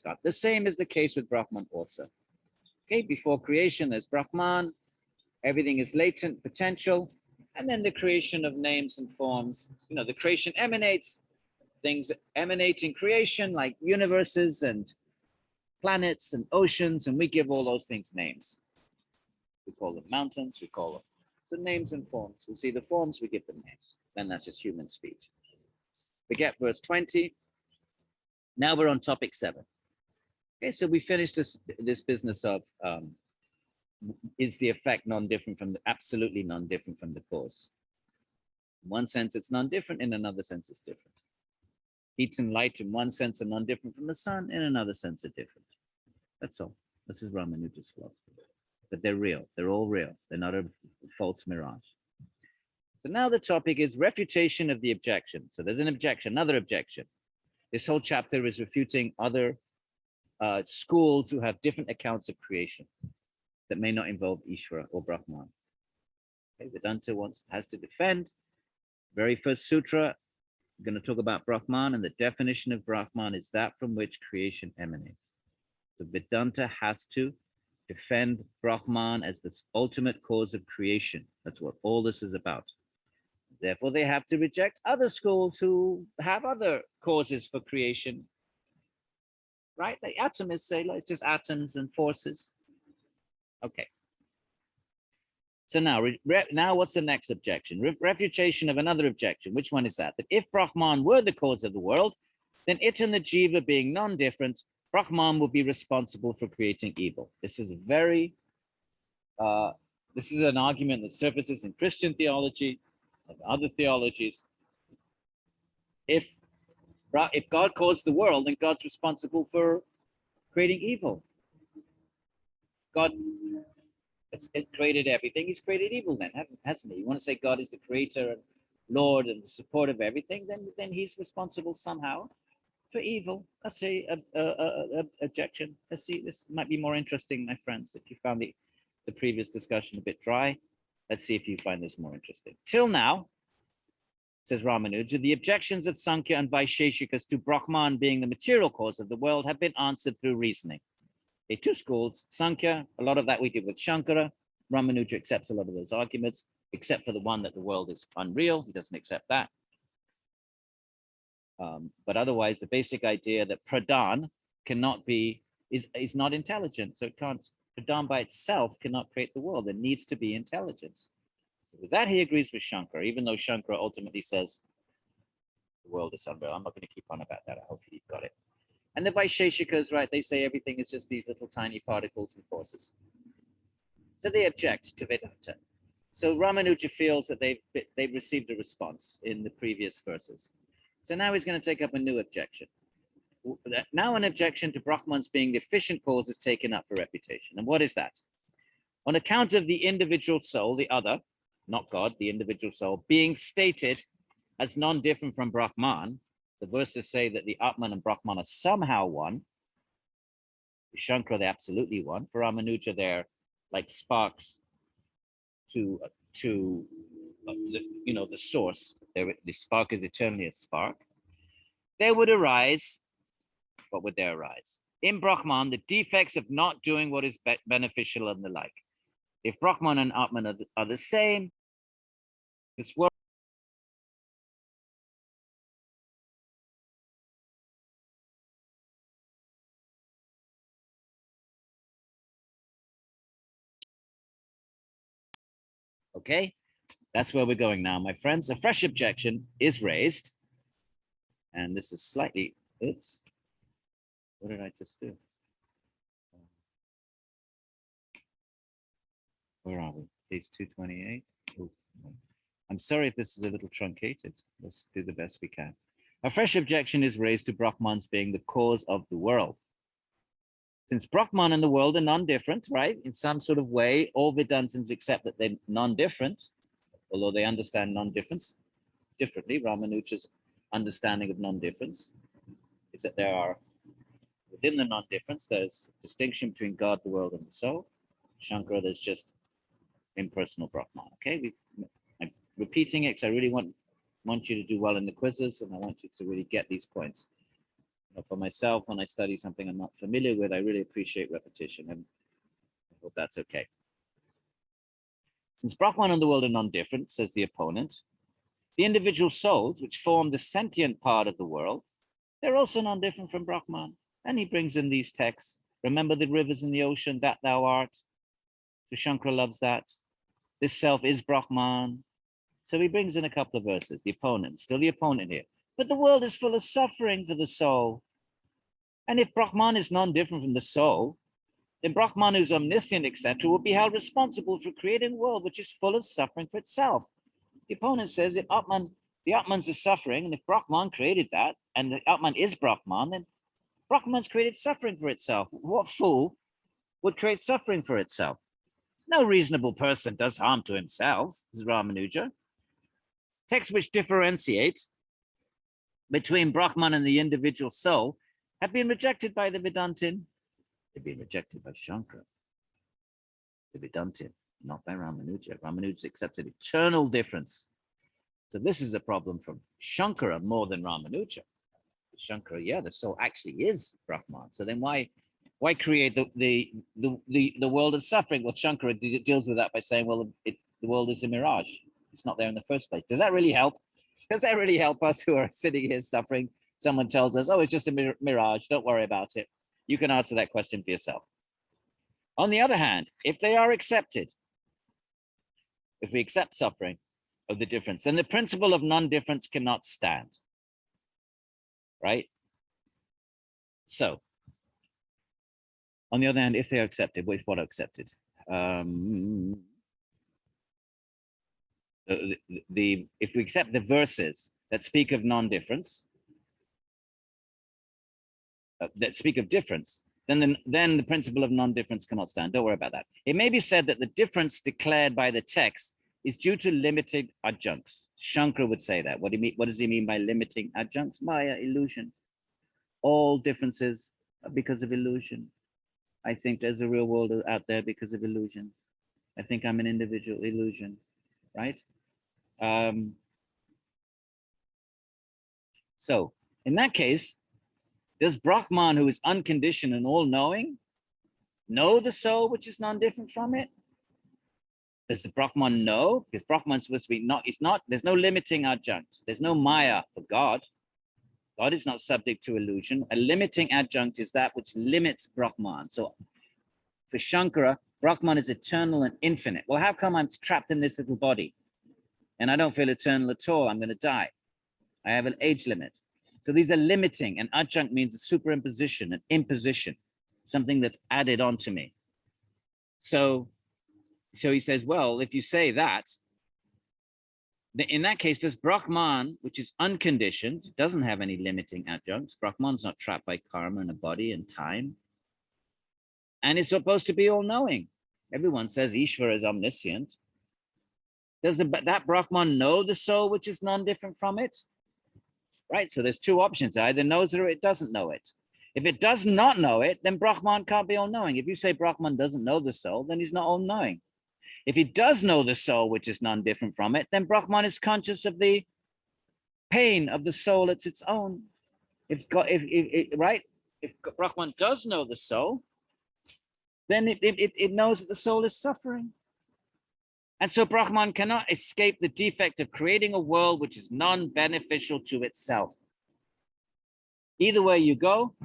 can't. The same is the case with Brahman also. Okay, before creation, there's Brahman. Everything is latent, potential. And then the creation of names and forms. You know, the creation emanates. Things emanate in creation, like universes and planets and oceans, and we give all those things names. We call them mountains, we call them so names and forms. We see the forms, we give them names. Then that's just human speech. Forget verse 20. Now we're on topic 7. Okay, so we finished this business of is the effect non-different from the absolutely non-different from the cause. In one sense, it's non-different. In another sense, it's different. Heat and light in one sense are non-different from the sun. In another sense, are different. That's all. This is Rāmānuja's philosophy. But they're real. They're all real. They're not a false mirage. So now the topic is refutation of the objection. So there's an objection, another objection. This whole chapter is refuting other schools who have different accounts of creation that may not involve Ishvara or Brahman. Okay, Vedanta has to defend. Very first sutra, we're going to talk about Brahman, and the definition of Brahman is that from which creation emanates. So Vedanta has to defend Brahman as the ultimate cause of creation. That's what all this is about. Therefore, they have to reject other schools who have other causes for creation. Right? The atomists say, like, it's just atoms and forces. Okay. So now what's the next objection? Refutation of another objection. Which one is that? That if Brahman were the cause of the world, then it and the jiva being non-different, Brahman will be responsible for creating evil. This is an argument that surfaces in Christian theology and other theologies. If God caused the world, then God's responsible for creating evil. God created everything. He's created evil then, hasn't he? You want to say God is the creator and Lord and the support of everything, then he's responsible somehow for evil. That's a objection. Let's see, this might be more interesting, my friends. If you found the previous discussion a bit dry, let's see if you find this more interesting. Till now, says Rāmānuja, the objections of Sankhya and Vaisheshikas to Brahman being the material cause of the world have been answered through reasoning. There are two schools, Sankhya, a lot of that we did with Shankara. Rāmānuja accepts a lot of those arguments, except for the one that the world is unreal. He doesn't accept that. But otherwise, the basic idea that pradhan cannot be, is not intelligent. So it can't, pradhan by itself cannot create the world. There needs to be intelligence. So with that, he agrees with Shankara, even though Shankara ultimately says the world is unreal. I'm not going to keep on about that. I hope you've got it. And the Vaisheshikas, right, they say everything is just these little tiny particles and forces. So they object to Vedanta. So Rāmānuja feels that they've received a response in the previous verses. So now he's going to take up a new objection. Now an objection to Brahman's being the efficient cause is taken up for refutation. And what is that? On account of the individual soul, the other, not God, the individual soul, being stated as non-different from Brahman, the verses say that the Atman and Brahman are somehow one. For Shankara, they're absolutely one. For Rāmānuja, they're like sparks to the source. The spark is eternally a spark. There would arise, what would there arise? In Brahman, the defects of not doing what is beneficial and the like. If Brahman and Atman are the same, this world Okay, that's where we're going now, my friends. A fresh objection is raised, and this is slightly, oops, what did I just do? Where are we? Page 228. Ooh, I'm sorry if this is a little truncated. Let's do the best we can. A fresh objection is raised to Brahman's being the cause of the world. Since Brahman and the world are non-different, right? In some sort of way, all Vedantins accept that they're non-different, although they understand non-difference differently. Rāmānuja's understanding of non-difference is that there are, within the non-difference, there's distinction between God, the world, and the soul. Shankara, there's just impersonal Brahman. Okay, I'm repeating it because I really want you to do well in the quizzes, and I want you to really get these points. For myself, when I study something I'm not familiar with, I really appreciate repetition, and I hope that's okay. Since Brahman and the world are non-different, says the opponent, the individual souls, which form the sentient part of the world, they're also non-different from Brahman. And he brings in these texts. Remember the rivers in the ocean, that thou art. So Shankara loves that. This self is Brahman. So he brings in a couple of verses. The opponent, still the opponent here. But the world is full of suffering for the soul. And if Brahman is non-different from the soul, then Brahman, who's omniscient, etc., will be held responsible for creating a world which is full of suffering for itself. The opponent says if the Atmans is suffering, and if Brahman created that, and the Atman is Brahman, then Brahman's created suffering for itself. What fool would create suffering for itself? No reasonable person does harm to himself, says Rāmānuja. Texts which differentiate between Brahman and the individual soul have been rejected by the Vedantin. They've been rejected by Shankara, the Vedantin, not by Rāmānuja. Rāmānuja accepted eternal difference. So this is a problem from Shankara more than Rāmānuja. Shankara, yeah, the soul actually is Brahman. So then why create the world of suffering? Well, Shankara deals with that by saying, well, the world is a mirage. It's not there in the first place. Does that really help? Does that really help us who are sitting here suffering? Someone tells us, oh, it's just a mirage. Don't worry about it. You can answer that question for yourself. On the other hand, if they are accepted, if we accept suffering of the difference, then the principle of non-difference cannot stand. Right? So, on the other hand, if they are accepted, what are accepted? If we accept the verses that speak of non-difference, that speak of difference, then the principle of non-difference cannot stand. Don't worry about that. It may be said that the difference declared by the text is due to limited adjuncts. Shankara would say that. What does he mean by limiting adjuncts? Maya, illusion. All differences are because of illusion. I think there's a real world out there because of illusion. I think I'm an individual illusion, right? So in that case, does Brahman, who is unconditioned and all-knowing, know the soul which is non-different from it? Does the Brahman know? Because Brahman's supposed to be not, it's not, there's no limiting adjuncts. There's no Maya for God. God is not subject to illusion. A limiting adjunct is that which limits Brahman. So for Shankara, Brahman is eternal and infinite. Well, how come I'm trapped in this little body and I don't feel eternal at all? I'm going to die. I have an age limit. So these are limiting. An adjunct means a superimposition, an imposition, something that's added onto me. So he says, well, if you say that, in that case, does Brahman, which is unconditioned, doesn't have any limiting adjuncts. Brahman's not trapped by karma and a body and time. And is supposed to be all-knowing. Everyone says Ishvara is omniscient. Does that Brahman know the soul which is non-different from it? Right, so there's two options. It either knows it or it doesn't know it. If it does not know it, then Brahman can't be all-knowing. If you say Brahman doesn't know the soul, then he's not all-knowing. If he does know the soul, which is non-different from it, then Brahman is conscious of the pain of the soul. It's its own. If Brahman does know the soul, then it knows that the soul is suffering. And so Brahman cannot escape the defect of creating a world which is non-beneficial to itself. Either way you go,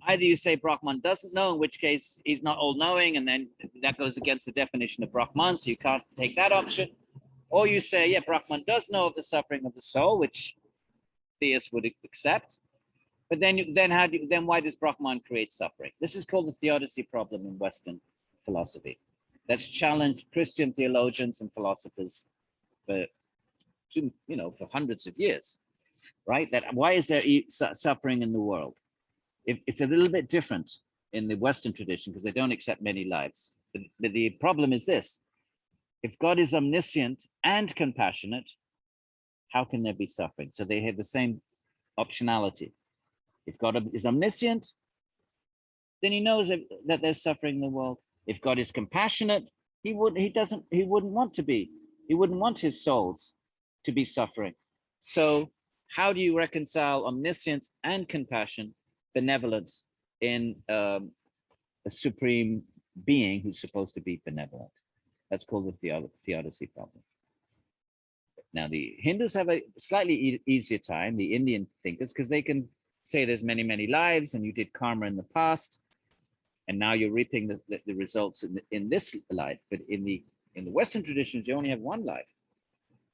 Either you say Brahman doesn't know, in which case he's not all-knowing, and then that goes against the definition of Brahman, so you can't take that option. Or you say, yeah, Brahman does know of the suffering of the soul, which theists would accept. But then why does Brahman create suffering? This is called the theodicy problem in Western philosophy. That's challenged Christian theologians and philosophers for hundreds of years, right? That why is there suffering in the world? It's a little bit different in the Western tradition because they don't accept many lives. But the problem is this: if God is omniscient and compassionate, how can there be suffering? So they have the same optionality. If God is omniscient, then he knows that there's suffering in the world. If God is compassionate, he wouldn't want his souls to be suffering. So how do you reconcile omniscience and compassion, benevolence in a supreme being who's supposed to be benevolent? That's called the theodicy problem. Now, the Hindus have a slightly easier time, the Indian thinkers, because they can say there's many, many lives and you did karma in the past, and now you're reaping the results in this life. But in the Western traditions, you only have one life.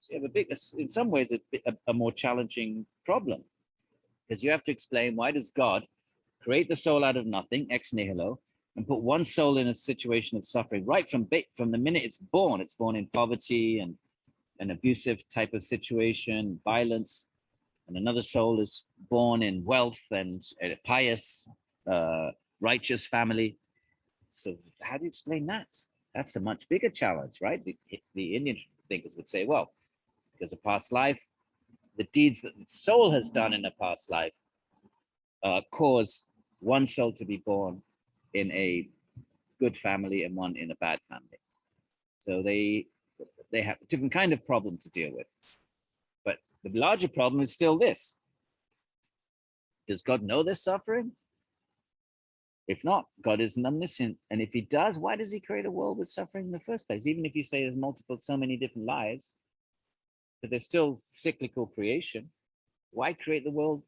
So you have in some ways, a more challenging problem, because you have to explain, why does God create the soul out of nothing, ex nihilo, and put one soul in a situation of suffering right from the minute it's born in poverty and an abusive type of situation, violence, and another soul is born in wealth and a pious, righteous family. So how do you explain that? That's a much bigger challenge, right? The Indian thinkers would say, well, because of past life, the deeds that the soul has done in a past life cause one soul to be born in a good family and one in a bad family. So they have a different kind of problem to deal with. But the larger problem is still this: does God know this suffering? If not, God isn't omniscient. And if he does, why does he create a world with suffering in the first place? Even if you say there's so many different lives, but there's still cyclical creation, why create the world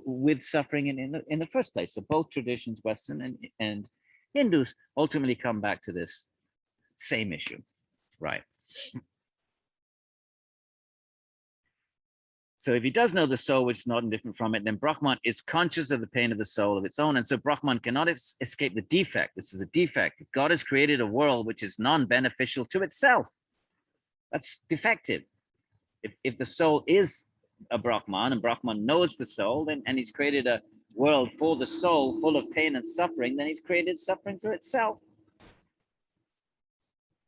with suffering in the first place? So both traditions, Western and Hindus, ultimately come back to this same issue, right? So if he does know the soul, which is not indifferent from it, then Brahman is conscious of the pain of the soul of its own. And so Brahman cannot escape the defect. This is a defect. God has created a world which is non-beneficial to itself. That's defective. If the soul is a Brahman and Brahman knows the soul, and he's created a world for the soul full of pain and suffering, then he's created suffering for itself.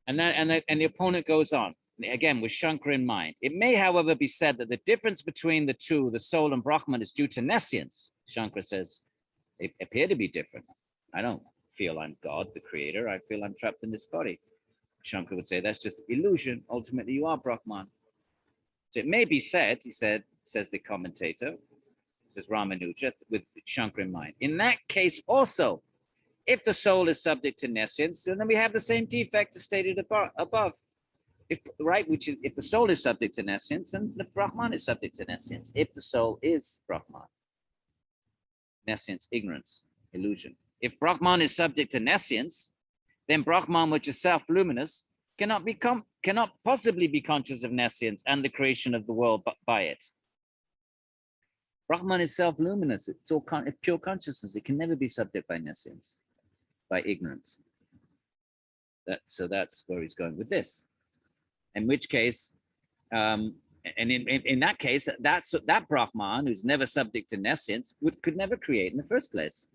And the opponent goes on, again, with Shankara in mind. It may, however, be said that the difference between the two, the soul and Brahman, is due to nescience. Shankara says, they appear to be different. I don't feel I'm God, the creator. I feel I'm trapped in this body. Shankara would say, that's just illusion. Ultimately, you are Brahman. So it may be said, says the commentator, says Rāmānuja, with Shankara in mind. In that case also, if the soul is subject to nescience, then we have the same defect as stated above. If the soul is subject to nescience, then the Brahman is subject to nescience. If the soul is Brahman, nescience, ignorance, illusion. If Brahman is subject to nescience, then Brahman, which is self-luminous, cannot possibly be conscious of nescience and the creation of the world by it. Brahman is self-luminous. It's pure consciousness. It can never be subject by nescience, by ignorance. So that's where he's going with this. In which case, and in that case, that Brahman who's never subject to nescience could never create in the first place.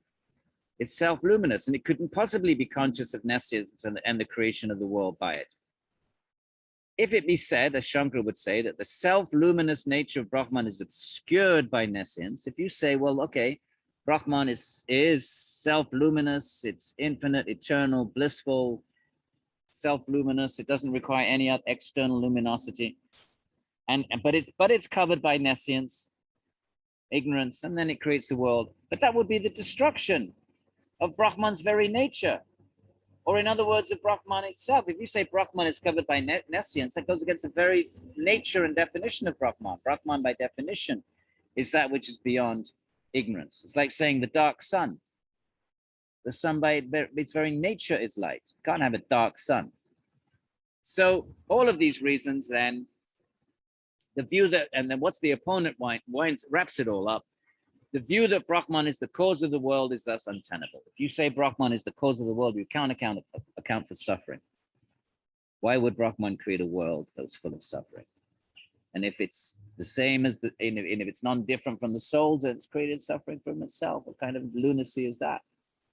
It's self-luminous, and it couldn't possibly be conscious of nescience and the creation of the world by it. If it be said, as Shankara would say, that the self-luminous nature of Brahman is obscured by nescience, if you say, well, okay, Brahman is self-luminous, it's infinite, eternal, blissful, self-luminous, it doesn't require any other external luminosity, but it's covered by nescience, ignorance, and then it creates the world. But that would be the destruction of Brahman's very nature. Or in other words, of Brahman itself. If you say Brahman is covered by nescience, that goes against the very nature and definition of Brahman. Brahman, by definition, is that which is beyond ignorance. It's like saying the dark sun. The sun by its very nature is light. You can't have a dark sun. So all of these reasons, then, the view that, and then what's the opponent wraps it all up. The view that Brahman is the cause of the world is thus untenable. If you say Brahman is the cause of the world, you can't account for suffering. Why would Brahman create a world that's full of suffering? And if it's the same as and if it's non-different from the souls, then it's created suffering from itself. What kind of lunacy is that?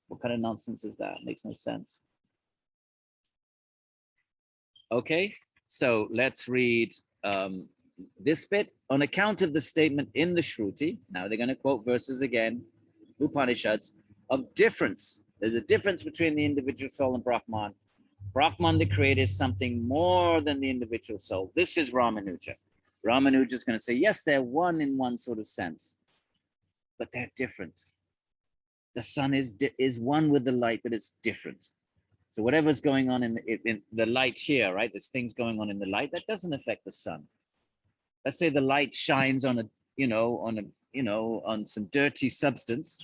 What kind of nonsense is that? It makes no sense. Okay, so let's read this bit. On account of the statement in the Shruti, now they're going to quote verses again, Upanishads, of difference. There's a difference between the individual soul and Brahman. Brahman, the creator, is something more than the individual soul. This is Rāmānuja. Rāmānuja is going to say, yes, they're one in one sort of sense, but they're different. The sun is one with the light, but it's different. So whatever's going on in the light here, right? There's things going on in the light that doesn't affect the sun. Let's say the light shines on on some dirty substance.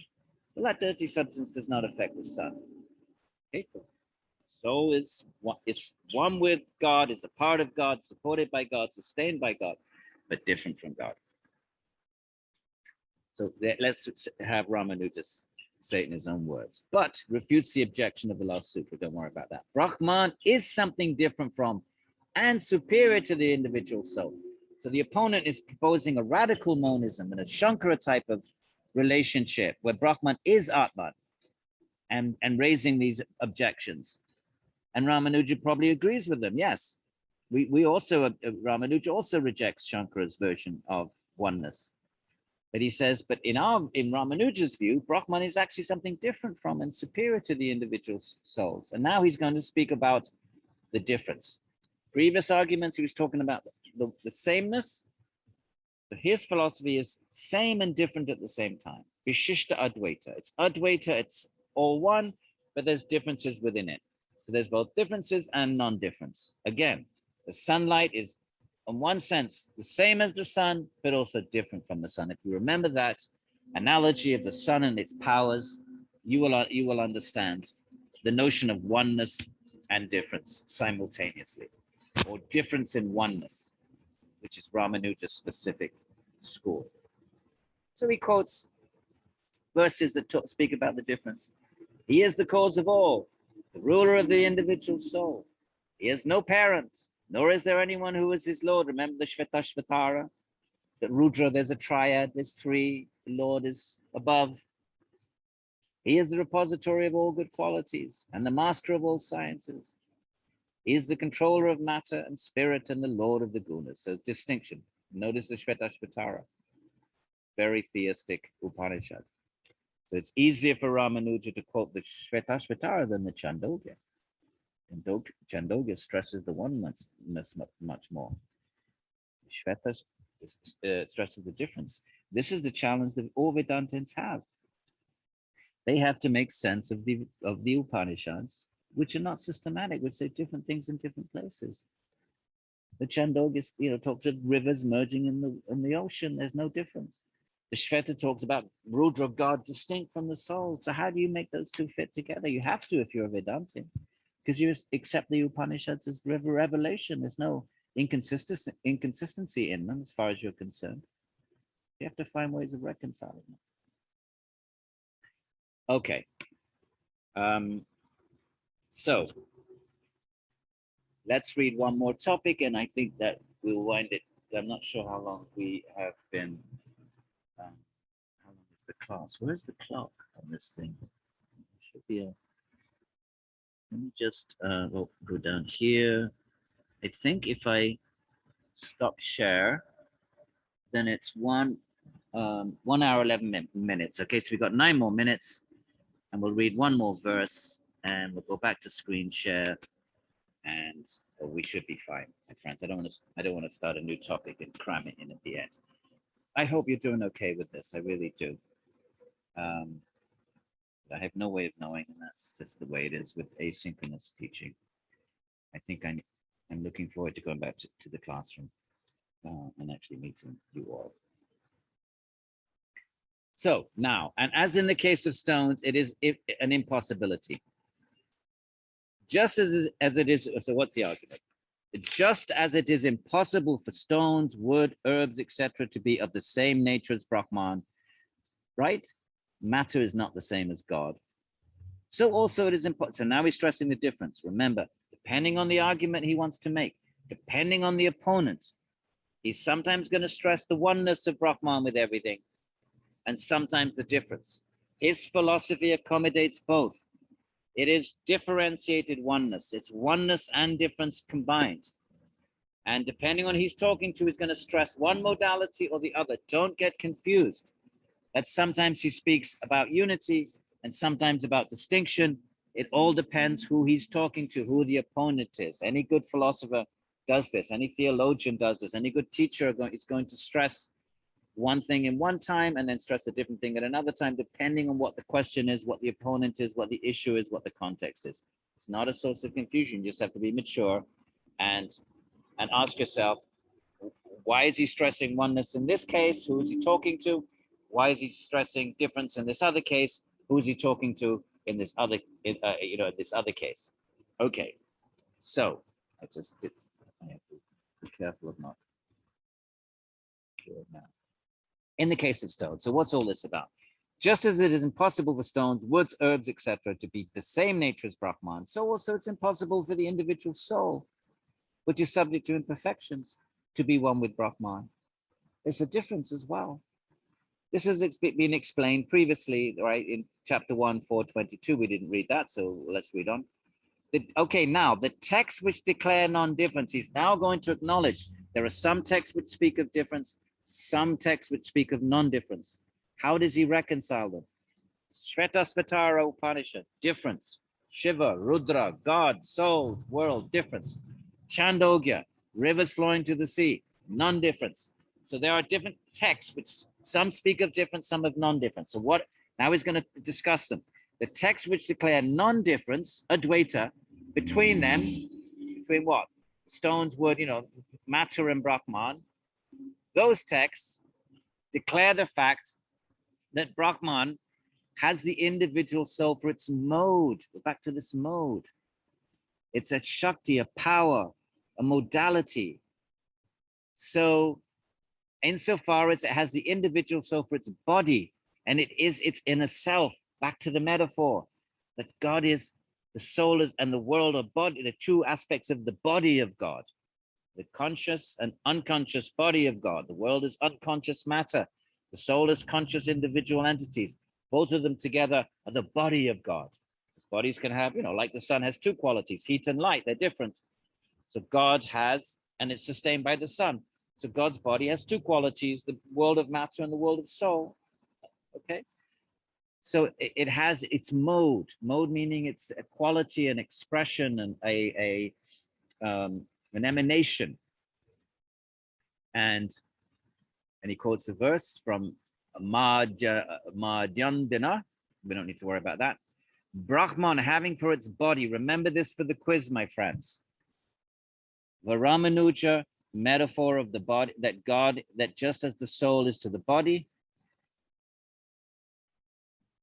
Well, that dirty substance does not affect the sun. Okay. Soul is one with God, is a part of God, supported by God, sustained by God, but different from God. So let's have Rāmānuja say it in his own words, but refutes the objection of the last sutra. Don't worry about that. Brahman is something different from and superior to the individual soul. So the opponent is proposing a radical monism and a Shankara type of relationship where Brahman is Atman and raising these objections. And Rāmānuja probably agrees with them. Yes, we also, Rāmānuja also rejects Shankara's version of oneness. But he says, but in Rāmānuja's view, Brahman is actually something different from and superior to the individual souls. And now he's going to speak about the difference. Previous arguments, he was talking about the sameness. But his philosophy is same and different at the same time. Vishishta Advaita. It's Advaita, it's all one, but there's differences within it. So there's both differences and non-difference. Again, the sunlight is, in one sense, the same as the sun, but also different from the sun. If you remember that analogy of the sun and its powers, you will understand the notion of oneness and difference simultaneously, or difference in oneness, which is Rāmānuja's specific school. So he quotes verses that speak about the difference. He is the cause of all, the ruler of the individual soul. He has no parent, nor is there anyone who is his Lord. Remember the Shvetashvatara, the Rudra, there's a triad, there's three, the Lord is above. He is the repository of all good qualities and the master of all sciences. He is the controller of matter and spirit and the Lord of the gunas. So distinction. Notice the Shvetashvatara, very theistic Upanishad. So it's easier for Rāmānuja to quote the Shvetashvatara than the Chandogya. Chandogya stresses the oneness much more. Shveta stresses the difference. This is the challenge that all Vedantins have. They have to make sense of the Upanishads, which are not systematic, which say different things in different places. The Chandogya, talks of rivers merging in the ocean. There's no difference. The Shveta talks about Rudra, God, distinct from the soul. So how do you make those two fit together? You have to if you're a Vedantin, because you accept the Upanishads as revelation. There's no inconsistency in them as far as you're concerned. You have to find ways of reconciling them. Okay. So let's read one more topic, and I think that we'll wind it. I'm not sure how long we have been. How long is the class? Where's the clock on this thing? It should be a. Let me just go down here. I think if I stop share, then it's 1 hour 11 minutes. Okay, so we've got 9 more minutes, and we'll read one more verse, and we'll go back to screen share, and we should be fine, my friends. I don't want to start a new topic and cram it in at the end. I hope you're doing okay with this. I really do. I have no way of knowing, and that's just the way it is with asynchronous teaching. I think I'm looking forward to going back to the classroom and actually meeting you all. So now, and as in the case of stones, it is an impossibility. Just as it is, so what's the argument? Just as it is impossible for stones, wood, herbs, etc., to be of the same nature as Brahman, right? Matter is not the same as God. So also it is important. So now he's stressing the difference. Remember, depending on the argument he wants to make, depending on the opponent, he's sometimes going to stress the oneness of Brahman with everything, and sometimes the difference. His philosophy accommodates both. It is differentiated oneness. It's oneness and difference combined. And depending on who he's talking to, he's going to stress one modality or the other. Don't get confused. That sometimes he speaks about unity and sometimes about distinction. It all depends who he's talking to, who the opponent is. Any good philosopher does this. Any theologian does this. Any good teacher is going to stress one thing in one time and then stress a different thing at another time, depending on what the question is, what the opponent is, what the issue is, what the context is. It's not a source of confusion. You just have to be mature and ask yourself, why is he stressing oneness in this case? Who is he talking to? Why is he stressing difference in this other case? Who is he talking to in this other, this other case? Okay, so I have to be careful of not doing that. In the case of stones, so what's all this about? Just as it is impossible for stones, woods, herbs, etc., to be the same nature as Brahman, so also it's impossible for the individual soul, which is subject to imperfections, to be one with Brahman. There's a difference as well. This has been explained previously, right, in chapter 1, 422. We didn't read that, so let's read on. Okay, now the texts which declare non-difference, he's now going to acknowledge there are some texts which speak of difference, some texts which speak of non-difference. How does he reconcile them? Shvetasvatara Upanishad, difference. Shiva, Rudra, God, souls, world, difference. Chandogya, rivers flowing to the sea, non-difference. So there are different texts which some speak of difference, some of non-difference. So what, now he's going to discuss them. The texts which declare non-difference, Advaita, between them, between what? Stones, wood, matter and Brahman. Those texts declare the fact that Brahman has the individual soul for its mode. Go back to this mode. It's a Shakti, a power, a modality. So insofar as it has the individual soul for its body, and it is its inner self, back to the metaphor, that God is, the soul is, and the world are body, the two aspects of the body of God. The conscious and unconscious body of God. The world is unconscious matter. The soul is conscious individual entities. Both of them together are the body of God. These bodies can have, like the sun has two qualities, heat and light, they're different. So God has, and it's sustained by the sun. So God's body has two qualities, the world of matter and the world of soul. Okay. So it has its mode meaning it's a quality, an expression, and an emanation. And he quotes a verse from Madhyandina. We don't need to worry about that. Brahman having for its body, remember this for the quiz, my friends. The Rāmānuja metaphor of the body, that just as the soul is to the body,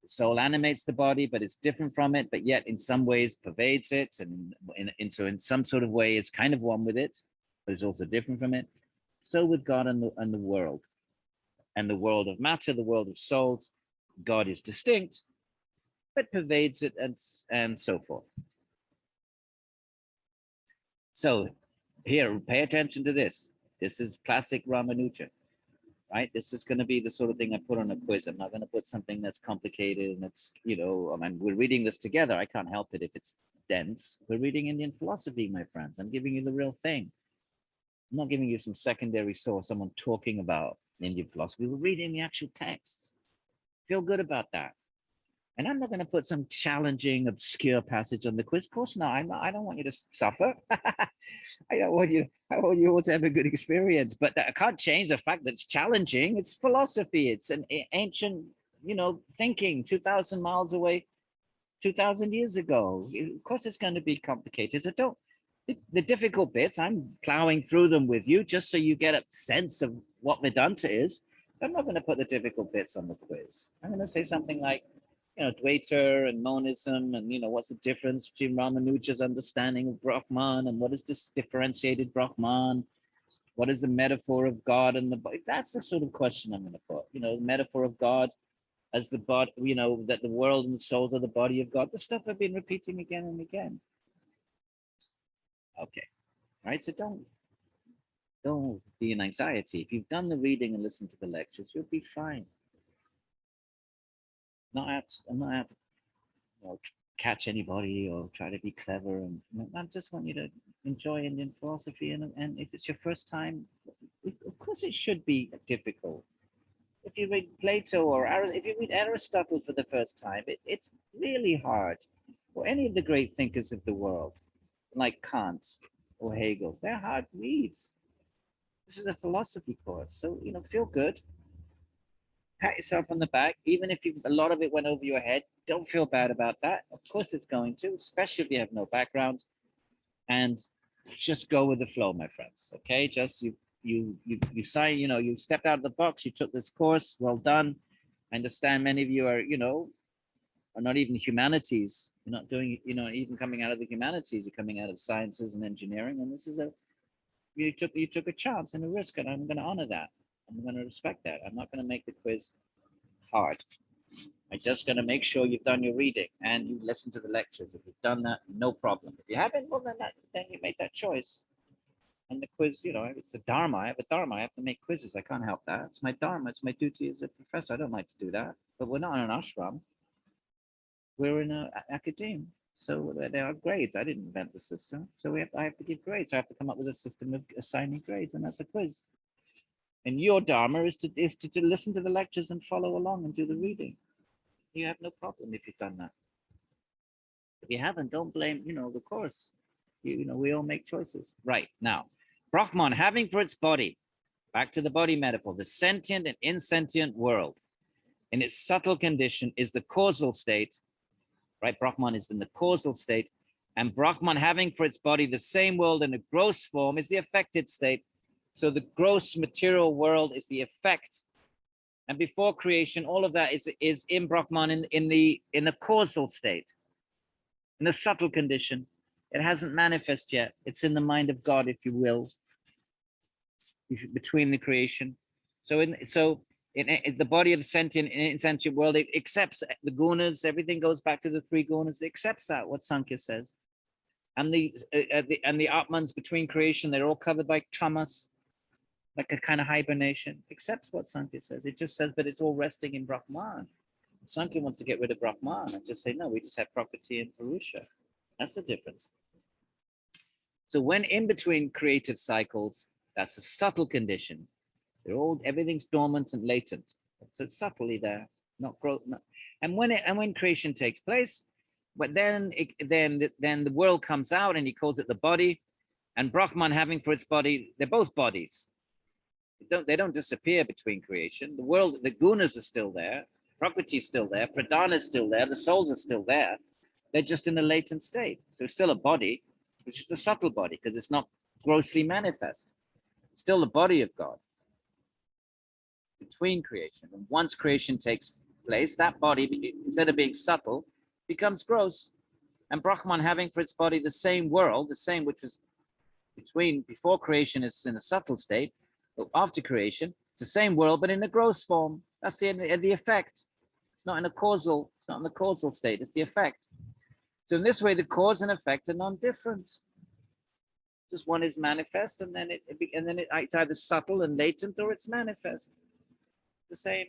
the soul animates the body, but it's different from it, but yet in some ways pervades it, and so in some sort of way it's kind of one with it, but it's also different from it. So with God and the world, and the world of matter, the world of souls, God is distinct, but pervades it, and so forth. So here, pay attention to this. This is classic Rāmānuja. Right? This is going to be the sort of thing I put on a quiz. I'm not going to put something that's complicated and that's, we're reading this together. I can't help it if it's dense. We're reading Indian philosophy, my friends. I'm giving you the real thing. I'm not giving you some secondary source, someone talking about Indian philosophy. We're reading the actual texts. Feel good about that. And I'm not going to put some challenging, obscure passage on the quiz. Of course not. I don't want you to suffer. I want you all to have a good experience. But I can't change the fact that it's challenging. It's philosophy. It's an ancient, thinking 2,000 miles away, 2,000 years ago. Of course, it's going to be complicated. So the difficult bits, I'm plowing through them with you just so you get a sense of what Vedanta is. I'm not going to put the difficult bits on the quiz. I'm going to say something like, Dvaita and monism, and what's the difference between Rāmānuja's understanding of Brahman, and what is this differentiated Brahman? What is the metaphor of God and the body? That's the sort of question I'm going to put. The metaphor of God as the body, that the world and the souls are the body of God. The stuff I've been repeating again and again. Okay, right. So don't be in anxiety. If you've done the reading and listened to the lectures, you'll be fine. I'm not out to catch anybody or try to be clever. And I just want you to enjoy Indian philosophy. And if it's your first time, of course it should be difficult. If you read Plato or if you read Aristotle for the first time, it's really hard. Or any of the great thinkers of the world, like Kant or Hegel, they're hard reads. This is a philosophy course, so feel good. Pat yourself on the back, even if a lot of it went over your head. Don't feel bad about that. Of course, it's going to, especially if you have no background. And just go with the flow, my friends. Okay, just you sign. You stepped out of the box. You took this course. Well done. I understand many of you are not even humanities. You're not doing even coming out of the humanities. You're coming out of sciences and engineering, and this is you took a chance and a risk, and I'm going to honor that. I'm going to respect that. I'm not going to make the quiz hard. I'm just going to make sure you've done your reading and you listen to the lectures. If you've done that, no problem. If you haven't, well, then you made that choice. And the quiz, it's a dharma. I have a dharma. I have to make quizzes. I can't help that. It's my dharma. It's my duty as a professor. I don't like to do that. But we're not in an ashram. We're in an academe. So there are grades. I didn't invent the system. So I have to give grades. I have to come up with a system of assigning grades, and that's a quiz. And your dharma is to listen to the lectures and follow along and do the reading. You have no problem if you've done that. If you haven't, don't blame, the course. We all make choices. Right, now, Brahman having for its body, back to the body metaphor, the sentient and insentient world in its subtle condition is the causal state, right? Brahman is in the causal state, and Brahman having for its body the same world in a gross form is the affected state. So the gross material world is the effect. And before creation, all of that is in Brahman in the causal state, in the subtle condition. It hasn't manifest yet. It's in the mind of God, if you will, between the creation. So in the body of the sentient and insentient world, it accepts the gunas. Everything goes back to the three gunas. It accepts that, what Sankhya says. And the Atmans between creation, they're all covered by tamas, like a kind of hibernation. Accepts what Sankhya says. It just says, but it's all resting in Brahman. Sankhya wants to get rid of Brahman and just say, no, we just have Prakriti and Purusha. That's the difference. So when in between creative cycles, that's a subtle condition. Everything's dormant and latent. So it's subtly there, not growth. And when creation takes place, but then the world comes out, and he calls it the body, and Brahman having for its body, they're both bodies. They don't disappear between creation. The world, the gunas are still there, Prakriti is still there, Pradhana is still there, the souls are still there. They're just in a latent state. So it's still a body, which is a subtle body, because it's not grossly manifest. It's still the body of God between creation. And once creation takes place, that body, instead of being subtle, becomes gross. And Brahman having for its body the same world, the same which was before creation, is in a subtle state, but after creation, it's the same world, but in a gross form. That's the effect. It's not in the causal state, it's the effect. So in this way, the cause and effect are non-different. Just one is manifest, and then it's either subtle and latent, or it's manifest. The same.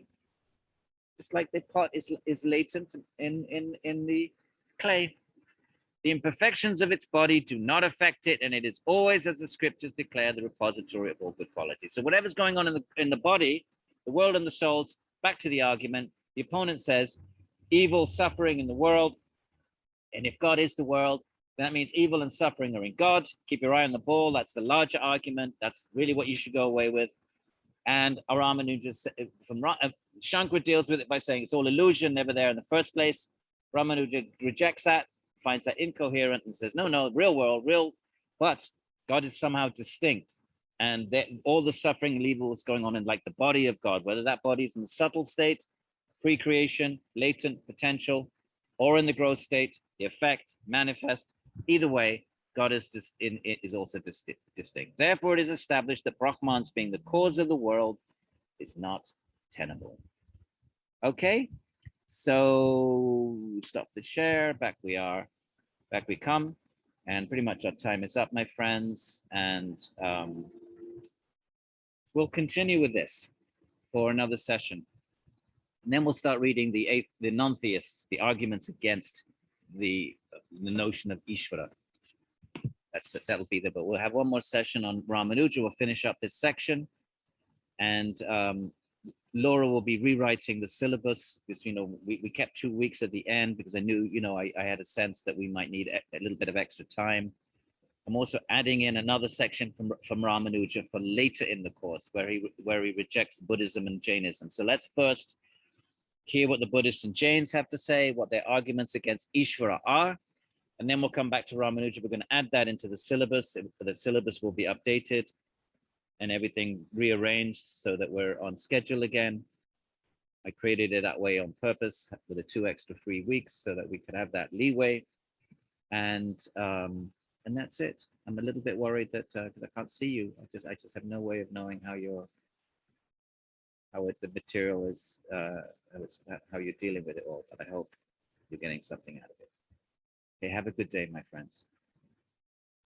Just like the pot is latent in the clay. The imperfections of its body do not affect it, and it is always, as the scriptures declare, the repository of all good qualities. So whatever's going on in the body, the world and the souls, back to the argument, the opponent says, evil, suffering in the world, and if God is the world, that means evil and suffering are in God. Keep your eye on the ball. That's the larger argument. That's really what you should go away with. And Rāmānuja, Shankara deals with it by saying it's all illusion, never there in the first place. Rāmānuja rejects that, finds that incoherent, and says, no, real world, but God is somehow distinct. and that all the suffering and evil is going on in like the body of God, whether that body is in the subtle state, pre-creation, latent potential, or in the growth state, the effect, manifest. Either way, God is also distinct. Therefore, it is established that Brahman's being the cause of the world is not tenable. Okay, so stop the share. Back we are. Back we come. And pretty much our time is up, my friends. And we'll continue with this for another session. And then we'll start reading the non-theists, the arguments against the notion of Ishvara. That'll be there. But we'll have one more session on Rāmānuja. We'll finish up this section. And Laura will be rewriting the syllabus because, we kept 2 weeks at the end because I knew, I had a sense that we might need a little bit of extra time. I'm also adding in another section from Rāmānuja for later in the course where he rejects Buddhism and Jainism. So let's first hear what the Buddhists and Jains have to say, what their arguments against Ishvara are, and then we'll come back to Rāmānuja. We're going to add that into the syllabus. The syllabus will be updated and everything rearranged so that we're on schedule again. I created it that way on purpose with the 2 extra free weeks so that we could have that leeway. And that's it. I'm a little bit worried that because I can't see you. I just have no way of knowing how the material is, how you're dealing with it all. But I hope you're getting something out of it. Okay, have a good day, my friends.